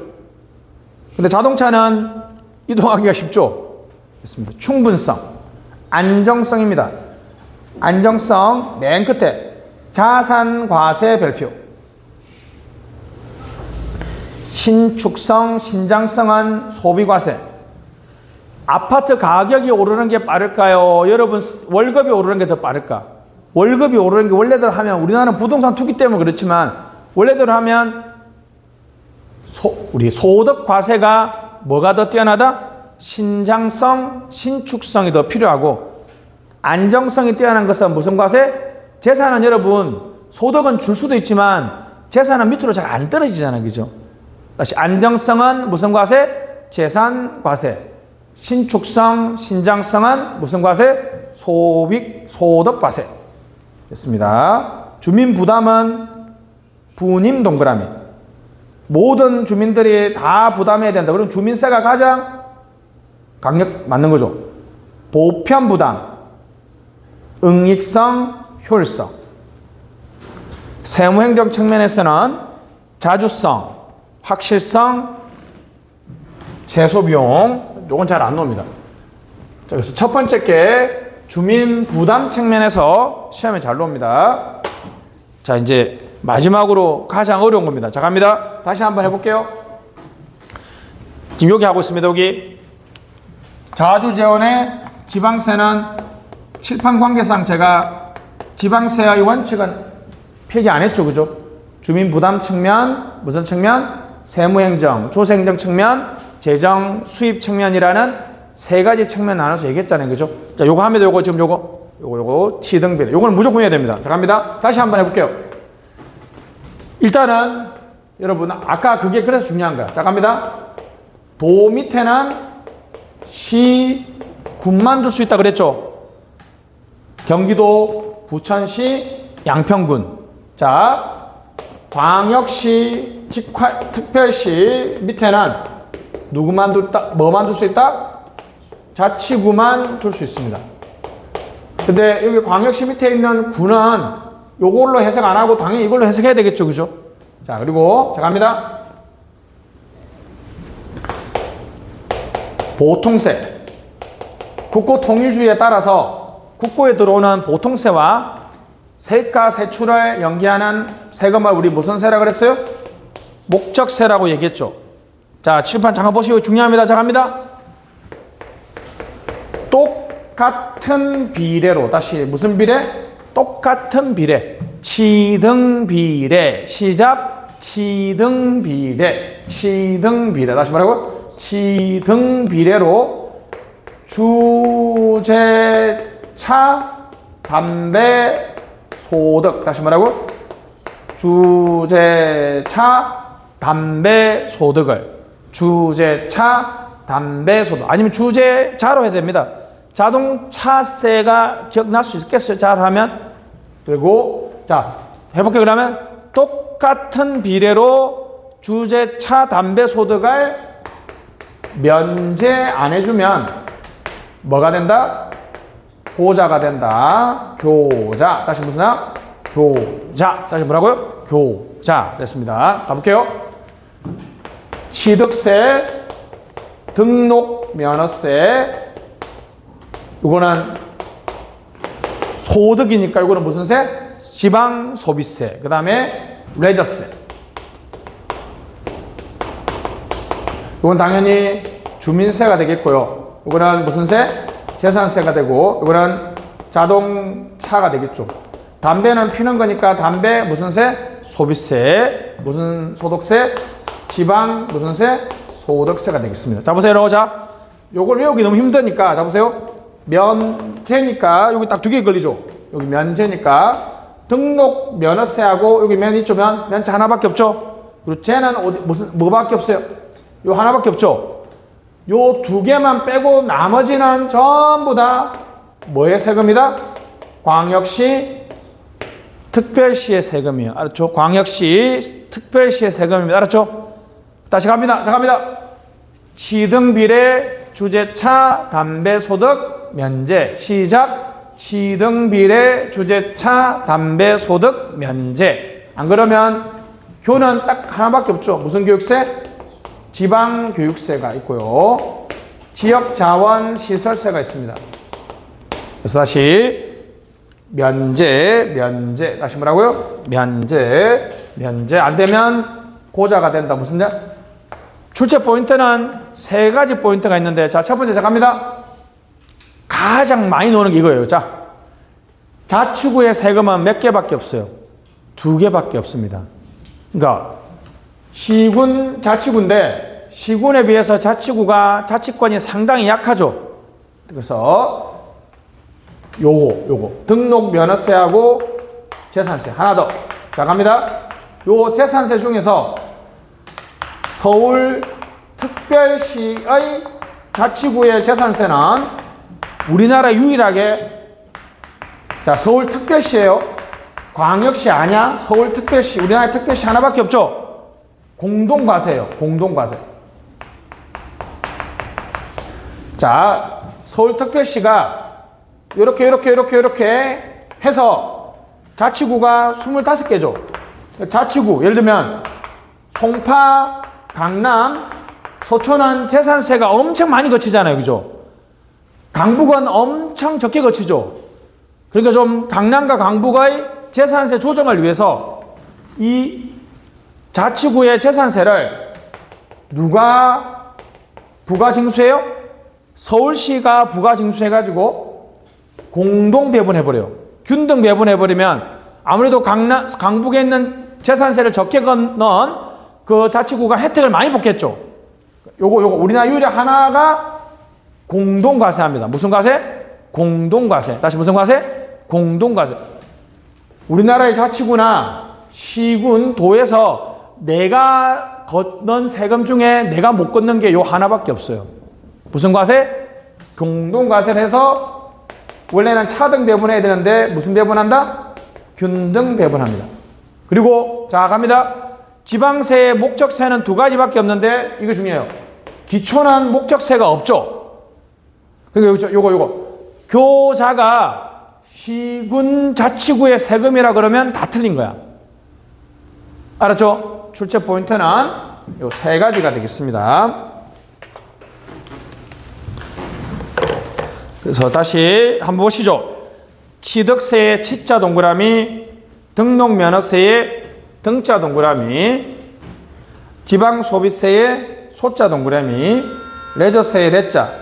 근데 자동차는 이동하기가 쉽죠. 됐습니다. 충분성, 안정성입니다. 안정성 맨 끝에 자산과세 별표. 신축성, 신장성은 소비과세. 아파트 가격이 오르는 게 빠를까요? 여러분 월급이 오르는 게 더 빠를까? 월급이 오르는 게 원래대로 하면 우리나라는 부동산 투기 때문에 그렇지만 원래대로 하면 우리 소득 과세가 뭐가 더 뛰어나다? 신장성, 신축성이 더 필요하고 안정성이 뛰어난 것은 무슨 과세? 재산은 여러분 소득은 줄 수도 있지만 재산은 밑으로 잘 안 떨어지잖아요. 그죠? 다시 안정성은 무슨 과세? 재산 과세. 신축성, 신장성은 무슨 과세? 소득 과세. 됐습니다. 주민 부담은 분임 동그라미. 모든 주민들이 다 부담해야 된다. 그럼 주민세가 가장 강력 맞는 거죠. 보편 부담, 응익성, 효율성. 세무행정 측면에서는 자주성, 확실성, 최소비용. 요건 잘 안 나옵니다. 자, 그래서 첫 번째 게 주민 부담 측면에서 시험에 잘 나옵니다. 자, 이제 마지막으로 가장 어려운 겁니다. 자, 갑니다. 다시 한번 해볼게요. 지금 여기 하고 있습니다. 여기 자주재원의 지방세는 칠판 관계상 제가 지방세의 원칙은 필기 안 했죠. 그죠? 주민 부담 측면, 무슨 측면? 세무행정, 조세행정 측면, 재정, 수입 측면이라는 세 가지 측면 나눠서 얘기했잖아요. 그죠? 자, 요거 합니다. 요거 지금 요거 치등비례. 요거는 무조건 해야 됩니다. 자, 갑니다. 다시 한번 해볼게요. 일단은 여러분 아까 그게 그래서 중요한 거야. 자, 갑니다. 도 밑에는 시, 군만 둘 수 있다 그랬죠? 경기도, 부천시, 양평군. 자, 광역시, 특별시 밑에는 누구만 뭐만 둘 수 있다? 자치구만 둘 수 있습니다. 근데 여기 광역시 밑에 있는 구는 요걸로 해석 안 하고 당연히 이걸로 해석해야 되겠죠. 그죠? 자, 그리고 자, 갑니다. 보통세. 국고 통일주의에 따라서 국고에 들어오는 보통세와 세가 세출을 연기하는 세금을 우리 무슨 세라고 그랬어요? 목적세라고 얘기했죠. 자, 칠판 잠깐 보시고 중요합니다. 자, 갑니다. 똑같은 비례로 다시 무슨 비례? 똑같은 비례. 치등비례. 시작. 치등비례. 치등비례. 다시 뭐라고? 치등비례로 주재차, 담배, 소득. 다시 뭐라고? 주재차, 담배, 소득을. 주재차, 담배, 소득. 아니면 주재자로 해야 됩니다. 자동차세가 기억날 수 있겠어요? 잘 하면. 그리고 자, 해볼게요. 그러면 똑같은 비례로 주재차, 담배, 소득을 면제 안 해주면 뭐가 된다? 고자가 된다. 교자. 다시 무슨 하? 교자. 다시 뭐라고요? 교자. 됐습니다. 가볼게요. 취득세, 등록 면허세. 이거는 소득이니까 이거는 무슨 세? 지방 소비세. 그 다음에 레저세. 이건 당연히 주민세가 되겠고요. 이거는 무슨 세? 재산세가 되고, 이거는 자동차가 되겠죠. 담배는 피는 거니까 담배 무슨 세? 소비세. 무슨 소득세? 지방 무슨 세? 소득세가 되겠습니다. 자 보세요. 자 요걸 외우기 너무 힘드니까 자 보세요. 면제니까 여기 딱 두 개 걸리죠. 여기 면제니까 등록 면허세하고 여기 면 있죠. 면차 하나밖에 없죠. 그리고 쟤는 어디 무슨 뭐밖에 없어요. 요 하나밖에 없죠. 요 두 개만 빼고 나머지는 전부 다 뭐의 세금이다? 광역시 특별시의 세금이에요. 알았죠? 광역시 특별시의 세금입니다. 알았죠? 다시 갑니다. 자 갑니다. 취등비례 주재차 담배소득 면제. 시작. 취등비례 주재차 담배소득 면제. 안 그러면 교는 딱 하나밖에 없죠. 무슨 교육세? 지방교육세가 있고요. 지역자원시설세가 있습니다. 그래서 다시 면제. 다시 뭐라고요? 면제. 안 되면 고자가 된다. 무슨 일? 출제 포인트는 세 가지 포인트가 있는데, 자, 첫 번째, 자, 갑니다. 가장 많이 노는 게 이거예요. 자, 자치구의 세금은 몇 개밖에 없어요? 두 개밖에 없습니다. 그러니까, 시군, 자치구인데, 시군에 비해서 자치구가, 자치권이 상당히 약하죠. 그래서, 요거. 등록 면허세하고 재산세. 하나 더. 자, 갑니다. 요 재산세 중에서 서울특별시의 자치구의 재산세는 우리나라 유일하게 자 서울특별시예요. 광역시 아니야. 서울특별시. 우리나라 특별시 하나밖에 없죠. 공동과세예요. 공동과세. 자 서울특별시가 이렇게 해서 자치구가 25개죠. 자치구 예를 들면 송파, 강남, 소초는 재산세가 엄청 많이 거치잖아요. 그죠? 강북은 엄청 적게 거치죠. 그러니까 좀 강남과 강북의 재산세 조정을 위해서 이 자치구의 재산세를 누가 부가징수해요? 서울시가 부가징수해가지고 공동 배분해버려요. 균등 배분해버리면 아무래도 강북에 있는 재산세를 적게 넣은 그 자치구가 혜택을 많이 받겠죠. 요거 우리나라 유일에 하나가 공동과세합니다. 무슨 과세? 공동과세. 다시 무슨 과세? 공동과세. 우리나라의 자치구나 시군, 도에서 내가 걷는 세금 중에 내가 못 걷는 게 요 하나밖에 없어요. 무슨 과세? 공동과세를 해서 원래는 차등 배분해야 되는데 무슨 배분한다? 균등 배분합니다. 그리고 자 갑니다. 지방세의 목적세는 두 가지밖에 없는데 이거 중요해요. 기초는 목적세가 없죠. 그러니까 요거 교자가 시군 자치구의 세금이라 그러면 다 틀린 거야. 알았죠? 출제 포인트는 요 세 가지가 되겠습니다. 그래서 다시 한번 보시죠. 취득세의 치자 동그라미, 등록면허세의 등자 동그라미, 지방소비세의 소자 동그라미, 레저세의 레자.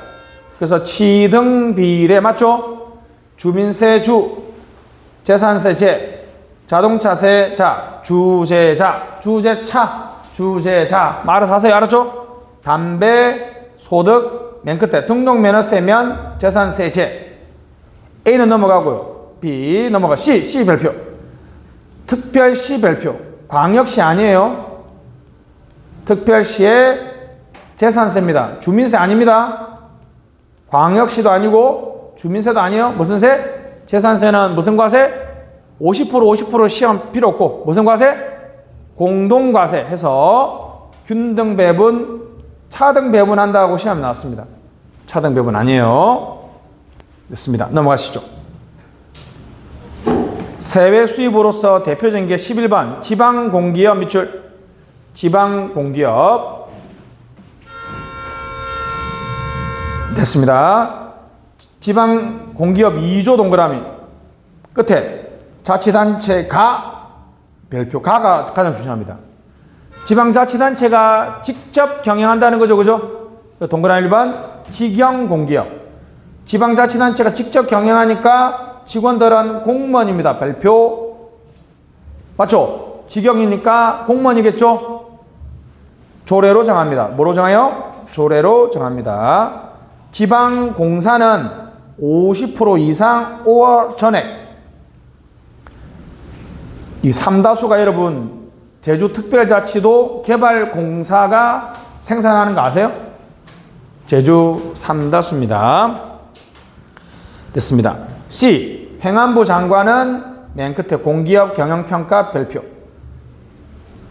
그래서 취등비례 맞죠? 주민세 주, 재산세 재, 자동차세 자, 주재자, 주재차, 알아서 하세요. 알았죠? 담배, 소득, 맨 끝에 등록면허세면 재산세 재. A는 넘어가고요. B 넘어가. C 별표. 특별시 별표. 광역시 아니에요. 특별시의 재산세입니다. 주민세 아닙니다. 광역시도 아니고 주민세도 아니에요. 무슨 세? 재산세는 무슨 과세? 50% 시험 필요 없고 무슨 과세? 공동과세 해서 균등 배분, 차등 배분한다고 시험 나왔습니다. 차등 배분 아니에요. 됐습니다. 넘어가시죠. 세외 수입으로서 대표적인 게 11번 지방공기업 밑줄. 지방공기업 됐습니다. 지방공기업 2조 동그라미 끝에 자치단체가 별표. 가가 가장 중요합니다. 지방자치단체가 직접 경영한다는 거죠. 그죠? 동그라미 1번 직영공기업. 지방자치단체가 직접 경영하니까 직원들은 공무원입니다. 별표. 맞죠? 직영이니까 공무원이겠죠? 조례로 정합니다. 뭐로 정해요? 조례로 정합니다. 지방공사는 50% 이상 5월 전액. 이 삼다수가 여러분 제주특별자치도 개발공사가 생산하는 거 아세요? 제주 삼다수입니다. 됐습니다. C. 행안부 장관은 맨 끝에 공기업 경영평가 별표.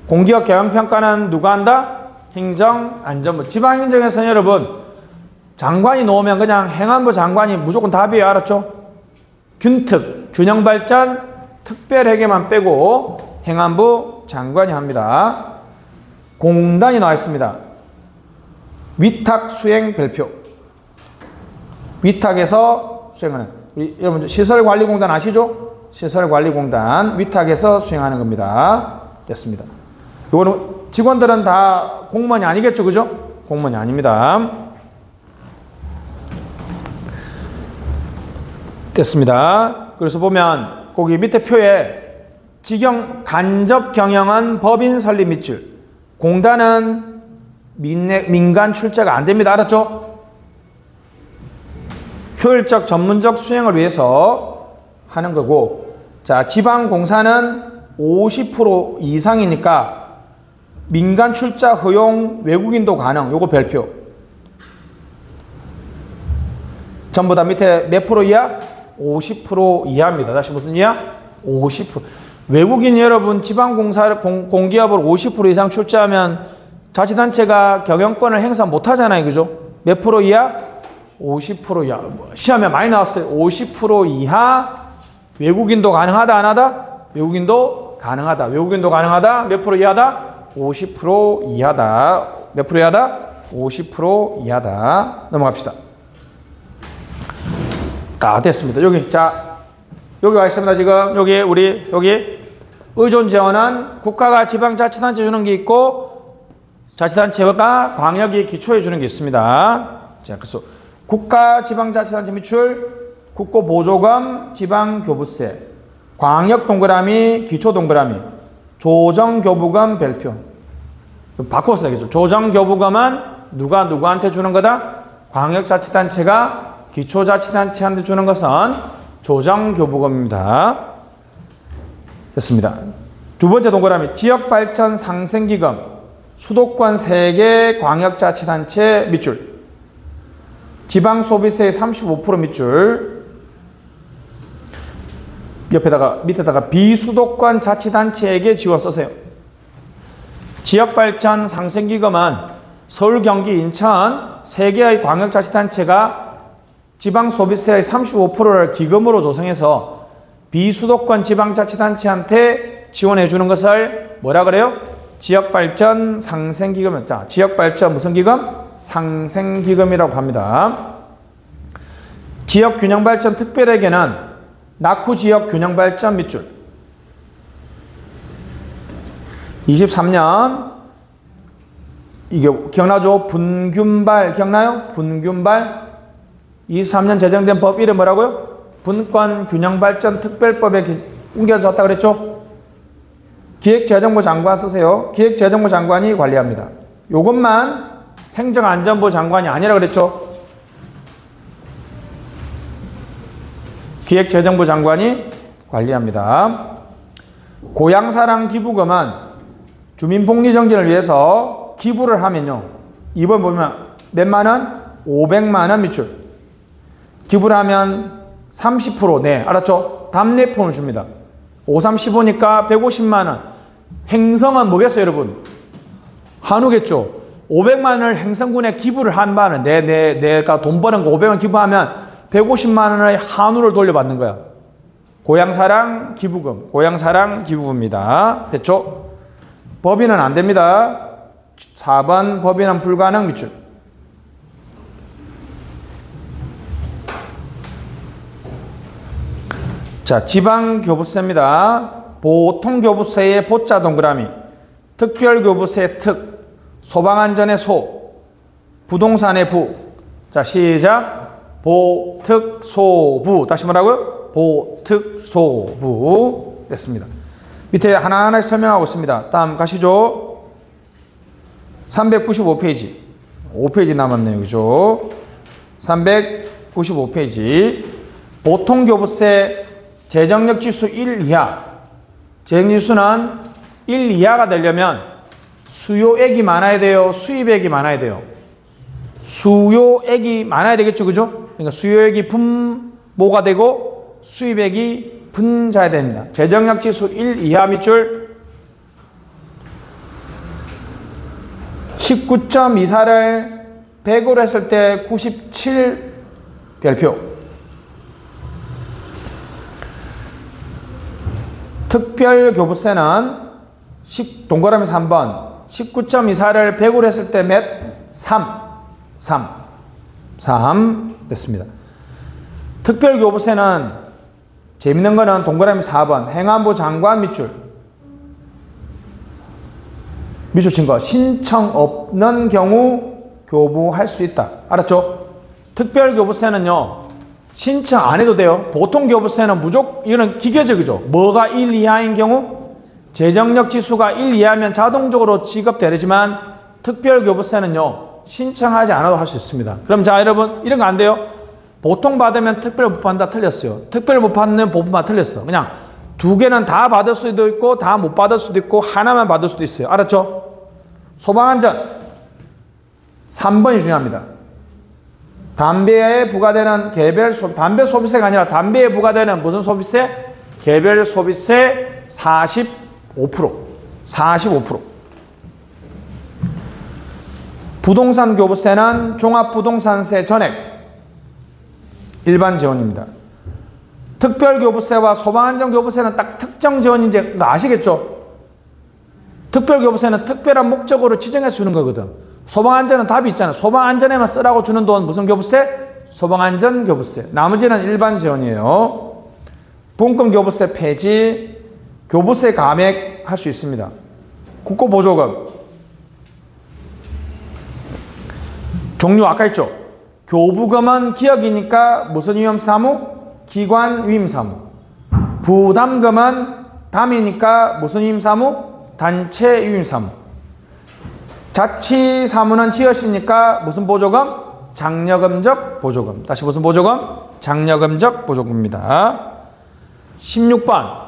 공기업 경영평가는 누가 한다? 행정안전부. 지방행정에서는 여러분 장관이 놓으면 그냥 행안부 장관이 무조건 답이에요. 알았죠? 균특, 균형발전, 특별회계만 빼고 행안부 장관이 합니다. 공단이 나와 있습니다. 위탁 수행 별표. 위탁에서 수행하는. 여러분 시설관리공단 아시죠? 시설관리공단 위탁에서 수행하는 겁니다. 됐습니다. 이거는 직원들은 다 공무원이 아니겠죠, 그죠? 공무원이 아닙니다. 됐습니다. 그래서 보면 거기 밑에 표에 직영 간접 경영은 법인 설립 밑줄, 공단은 민간 출자가 안 됩니다. 알았죠? 효율적 전문적 수행을 위해서 하는 거고, 자, 지방공사는 50% 이상이니까 민간 출자 허용 외국인도 가능. 요거 별표. 전부 다 밑에 몇 프로 이하? 50% 이하입니다. 다시 무슨 이하? 50%. 외국인 여러분 지방공사 공기업을 50% 이상 출자하면 자치단체가 경영권을 행사 못하잖아요. 그죠? 몇 프로 이하? 50% 이하. 시험에 많이 나왔어요. 50% 이하 외국인도 가능하다 안 하다? 외국인도 가능하다. 외국인도 가능하다. 몇 프로 이하다? 50% 이하다. 몇 프로 이하다? 50% 이하다. 넘어갑시다. 다 됐습니다. 여기 자 여기 와 있습니다. 지금 여기 우리 여기 의존 지원은 국가가 지방자치단체 주는 게 있고 자치단체가 광역이 기초해 주는 게 있습니다. 자, 그래서 국가 지방자치단체 미출, 국고보조금, 지방교부세, 광역 동그라미, 기초 동그라미, 조정교부금 별표. 바꿔서 되겠죠. 조정교부금은 누가 누구한테 주는 거다? 광역자치단체가 기초자치단체한테 주는 것은 조정교부금입니다. 됐습니다. 두 번째 동그라미 지역발전 상생기금, 수도권 3개 광역자치단체 밑줄, 지방소비세의 35% 밑줄, 옆에다가 밑에다가 비수도권 자치단체에게 지원 쓰세요. 지역발전 상생기금은 서울, 경기, 인천 3개의 광역자치단체가 지방소비세의 35%를 기금으로 조성해서 비수도권 지방자치단체한테 지원해 주는 것을 뭐라 그래요? 지역발전 상생기금. 자, 지역발전 무슨 기금? 상생기금이라고 합니다. 지역균형발전 특별회계는 낙후지역균형발전 밑줄. 23년 이게 기억나죠? 분균발 기억나요? 분균발. 23년 제정된 법 이름 뭐라고요? 분권균형발전 특별법에 옮겨졌다 그랬죠? 기획재정부 장관 쓰세요. 기획재정부 장관이 관리합니다. 요것만 행정안전부 장관이 아니라 그랬죠? 기획재정부 장관이 관리합니다. 고향사랑 기부금은 주민복리정진을 위해서 기부를 하면요. 이번 보면 몇만 원? 500만 원 밑줄. 기부를 하면 30% 네, 알았죠? 답례폰을 줍니다. 5, 3, 15니까 150만 원. 행성은 뭐겠어요, 여러분? 한우겠죠? 500만 원을 행성군에 기부를 한 바는 내가 돈 버는 거 500원 기부하면 150만 원의 한우를 돌려받는 거야. 고향사랑 기부금, 고향사랑 기부금입니다. 됐죠? 법인은 안 됩니다. 4번 법인은 불가능 밑줄. 자, 지방교부세입니다. 보통교부세의 보자 동그라미, 특별교부세의 특, 소방안전의 소, 부동산의 부. 자, 시작. 보특소부. 다시 뭐라고요? 보특소부. 됐습니다. 밑에 하나하나 설명하고 있습니다. 다음 가시죠. 395페이지. 5페이지 남았네요. 그죠? 395페이지. 보통교부세 재정력 지수 1 이하. 재정력 지수는 1 이하가 되려면 수요액이 많아야 돼요? 수입액이 많아야 돼요? 수요액이 많아야 되겠죠. 그죠? 그러니까 수요액이 분모가 되고 수입액이 분자야 됩니다. 재정력 지수 1 이하 밑줄 19.24를 100으로 했을 때 97 별표. 특별교부세는 동그라미 3번 19.24를 100으로 했을 때 몇? 3 됐습니다. 특별교부세는 재밌는 거는 동그라미 4번 행안부 장관 밑줄 친 거 신청 없는 경우 교부할 수 있다. 알았죠? 특별교부세는요 신청 안 해도 돼요. 보통교부세는 무조건 이거는 기계적이죠. 뭐가 1 이하인 경우 재정력 지수가 1 이하면 자동적으로 지급되지만 특별교부세는요 신청하지 않아도 할 수 있습니다. 그럼 자 여러분 이런 거 안 돼요. 보통 받으면 특별 못 받는다 틀렸어요. 특별 못 받는 보통만 틀렸어. 그냥 두 개는 다 받을 수도 있고 다 못 받을 수도 있고 하나만 받을 수도 있어요. 알았죠? 소방안전 3번이 중요합니다. 담배에 부과되는 담배 소비세가 아니라 담배에 부과되는 무슨 소비세? 개별 소비세 45%. 부동산 교부세는 종합부동산세 전액 일반 지원입니다. 특별교부세와 소방안전교부세는 딱 특정 지원인지 아시겠죠? 특별교부세는 특별한 목적으로 지정해서 주는 거거든. 소방안전은 답이 있잖아. 소방안전에만 쓰라고 주는 돈 무슨 교부세? 소방안전교부세. 나머지는 일반 지원이에요. 분권교부세 폐지, 교부세 감액 할 수 있습니다. 국고보조금 종류 아까 했죠? 교부금은 기업이니까 무슨 위임사무? 기관 위임사무. 부담금은 담이니까 무슨 위임사무? 단체 위임사무. 자치사무는 지어시니까 무슨 보조금? 장려금적 보조금. 다시 무슨 보조금? 장려금적 보조금입니다. 16번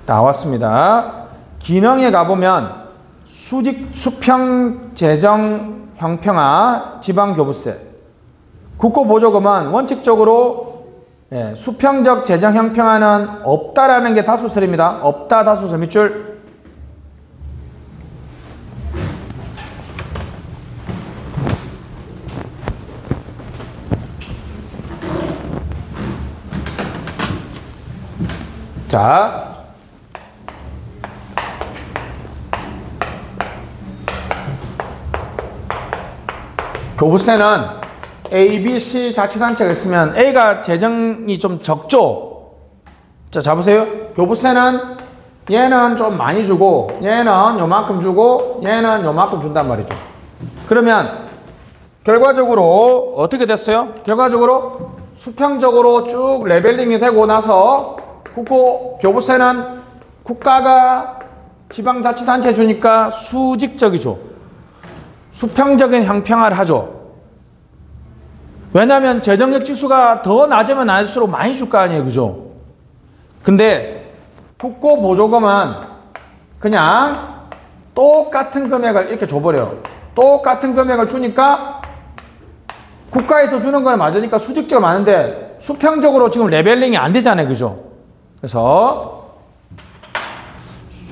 나왔습니다. 기능에 가보면 수평 재정 형평화 지방교부세. 국고보조금은 원칙적으로 수평적 재정 형평화는 없다라는 게 다수설입니다. 없다 다수설 밑줄. 자, 교부세는 A, B, C 자치단체가 있으면 A가 재정이 좀 적죠? 자, 잡으세요. 교부세는 얘는 좀 많이 주고 얘는 요만큼 주고 얘는 요만큼 준단 말이죠. 그러면 결과적으로 어떻게 됐어요? 결과적으로 수평적으로 쭉 레벨링이 되고 나서 교부세는 국가가 지방자치단체 주니까 수직적이죠. 수평적인 형평화를 하죠. 왜냐하면 재정력 지수가 더 낮으면 낮을수록 많이 줄 거 아니에요. 그죠? 근데 국고보조금은 그냥 똑같은 금액을 이렇게 줘버려요. 똑같은 금액을 주니까 국가에서 주는 건 맞으니까 수직적으로 많은데 수평적으로 지금 레벨링이 안 되잖아요. 그죠? 그래서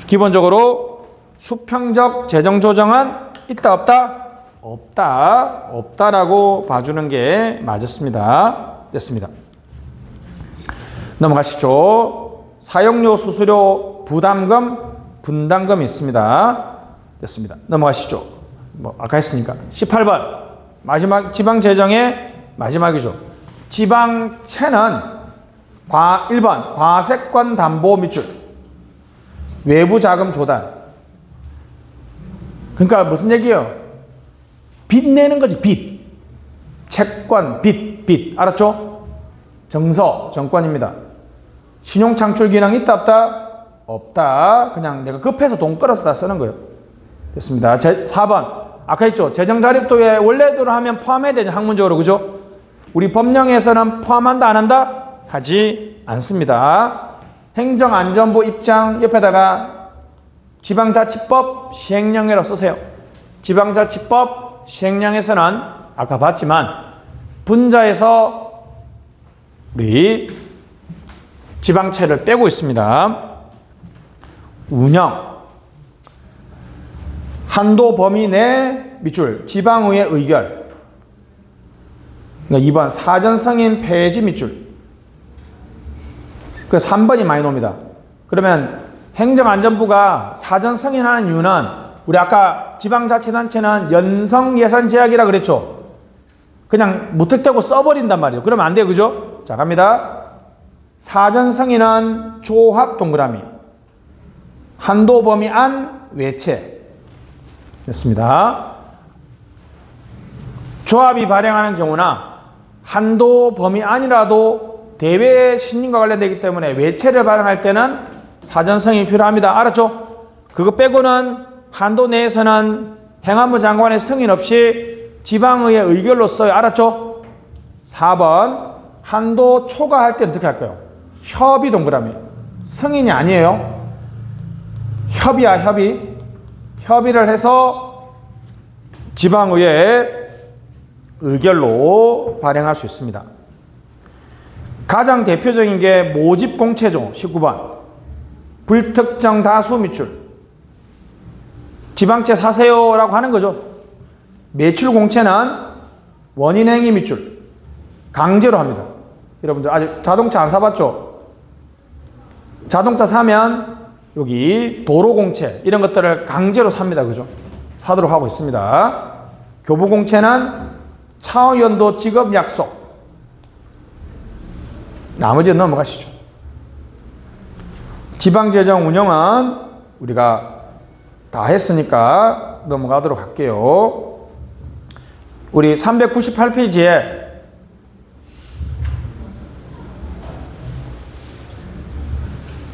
기본적으로 수평적 재정 조정은 있다 없다? 없다라고 봐주는 게 맞았습니다. 됐습니다. 넘어가시죠. 사용료, 수수료, 부담금, 분담금이 있습니다. 됐습니다. 넘어가시죠. 아까 했으니까 18번 마지막 지방재정의 마지막이죠. 지방채는 1번 과세권 담보 밑줄 외부 자금 조달. 그러니까 무슨 얘기예요? 빚 내는 거지, 빚. 채권, 빚. 알았죠? 정서, 정권입니다. 신용 창출 기능 있다, 없다? 없다. 그냥 내가 급해서 돈 끌어서 다 쓰는 거예요. 됐습니다. 4번. 아까 했죠? 재정자립도에 원래대로 하면 포함해야 되죠. 학문적으로. 그죠? 우리 법령에서는 포함한다, 안 한다? 하지 않습니다. 행정안전부 입장 옆에다가 지방자치법 시행령으로 쓰세요. 지방자치법 시행령에서는 아까 봤지만 분자에서 우리 지방채를 빼고 있습니다. 운영, 한도 범위 내 밑줄, 지방의회 의결. 그러니까 2번 사전 승인 폐지 밑줄. 그 3번이 많이 놉니다. 그러면 행정안전부가 사전 승인하는 이유는 우리 아까 지방자치단체는 연성 예산 제약이라 그랬죠. 그냥 무턱대고 써버린단 말이에요. 그러면 안 돼요. 그죠? 자, 갑니다. 사전 승인은 조합 동그라미, 한도 범위 안 외체. 됐습니다. 조합이 발행하는 경우나 한도 범위 안이라도 대외 신임과 관련되기 때문에 외체를 발행할 때는 사전 승인이 필요합니다. 알았죠? 그거 빼고는 한도 내에서는 행안부 장관의 승인 없이 지방의회 의결로 써요. 알았죠? 4번 한도 초과할 때 어떻게 할까요? 협의 동그라미. 승인이 아니에요. 협의야, 협의. 협의를 해서 지방의회 의결로 발행할 수 있습니다. 가장 대표적인 게 모집공채죠. 19번. 불특정 다수 밑줄. 지방채 사세요라고 하는 거죠. 매출공채는 원인행위 밑줄. 강제로 합니다. 여러분들 아직 자동차 안 사봤죠? 자동차 사면 여기 도로공채 이런 것들을 강제로 삽니다. 그죠? 사도록 하고 있습니다. 교부공채는 차연도 지급 약속. 나머지는 넘어가시죠. 지방재정 운영은 우리가 다 했으니까 넘어가도록 할게요. 우리 398페이지에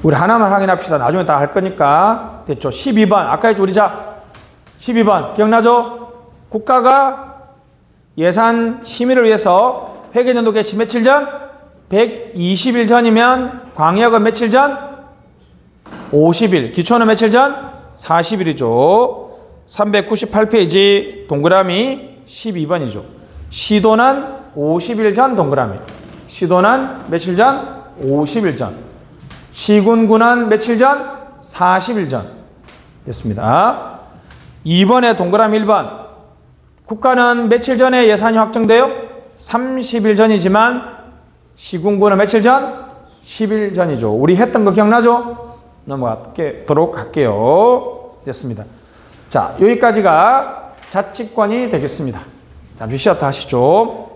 우리 하나만 확인합시다. 나중에 다 할 거니까. 됐죠? 12번. 아까 했죠? 우리 자 12번. 기억나죠? 국가가 예산 심의를 위해서 회계연도 개시 며칠 전? 120일 전이면 광역은 며칠 전? 50일. 기초는 며칠 전? 40일이죠. 398페이지 동그라미 12번이죠. 시도는 50일 전 동그라미. 시도는 며칠 전? 50일 전. 시군구는 며칠 전? 40일 전. 됐습니다. 2번에 동그라미 1번. 국가는 며칠 전에 예산이 확정돼요? 30일 전이지만 시군구는 며칠 전? 10일 전이죠. 우리 했던 거 기억나죠? 넘어가도록 할게요. 됐습니다. 자, 여기까지가 자치권이 되겠습니다. 잠시 쉬었다 하시죠.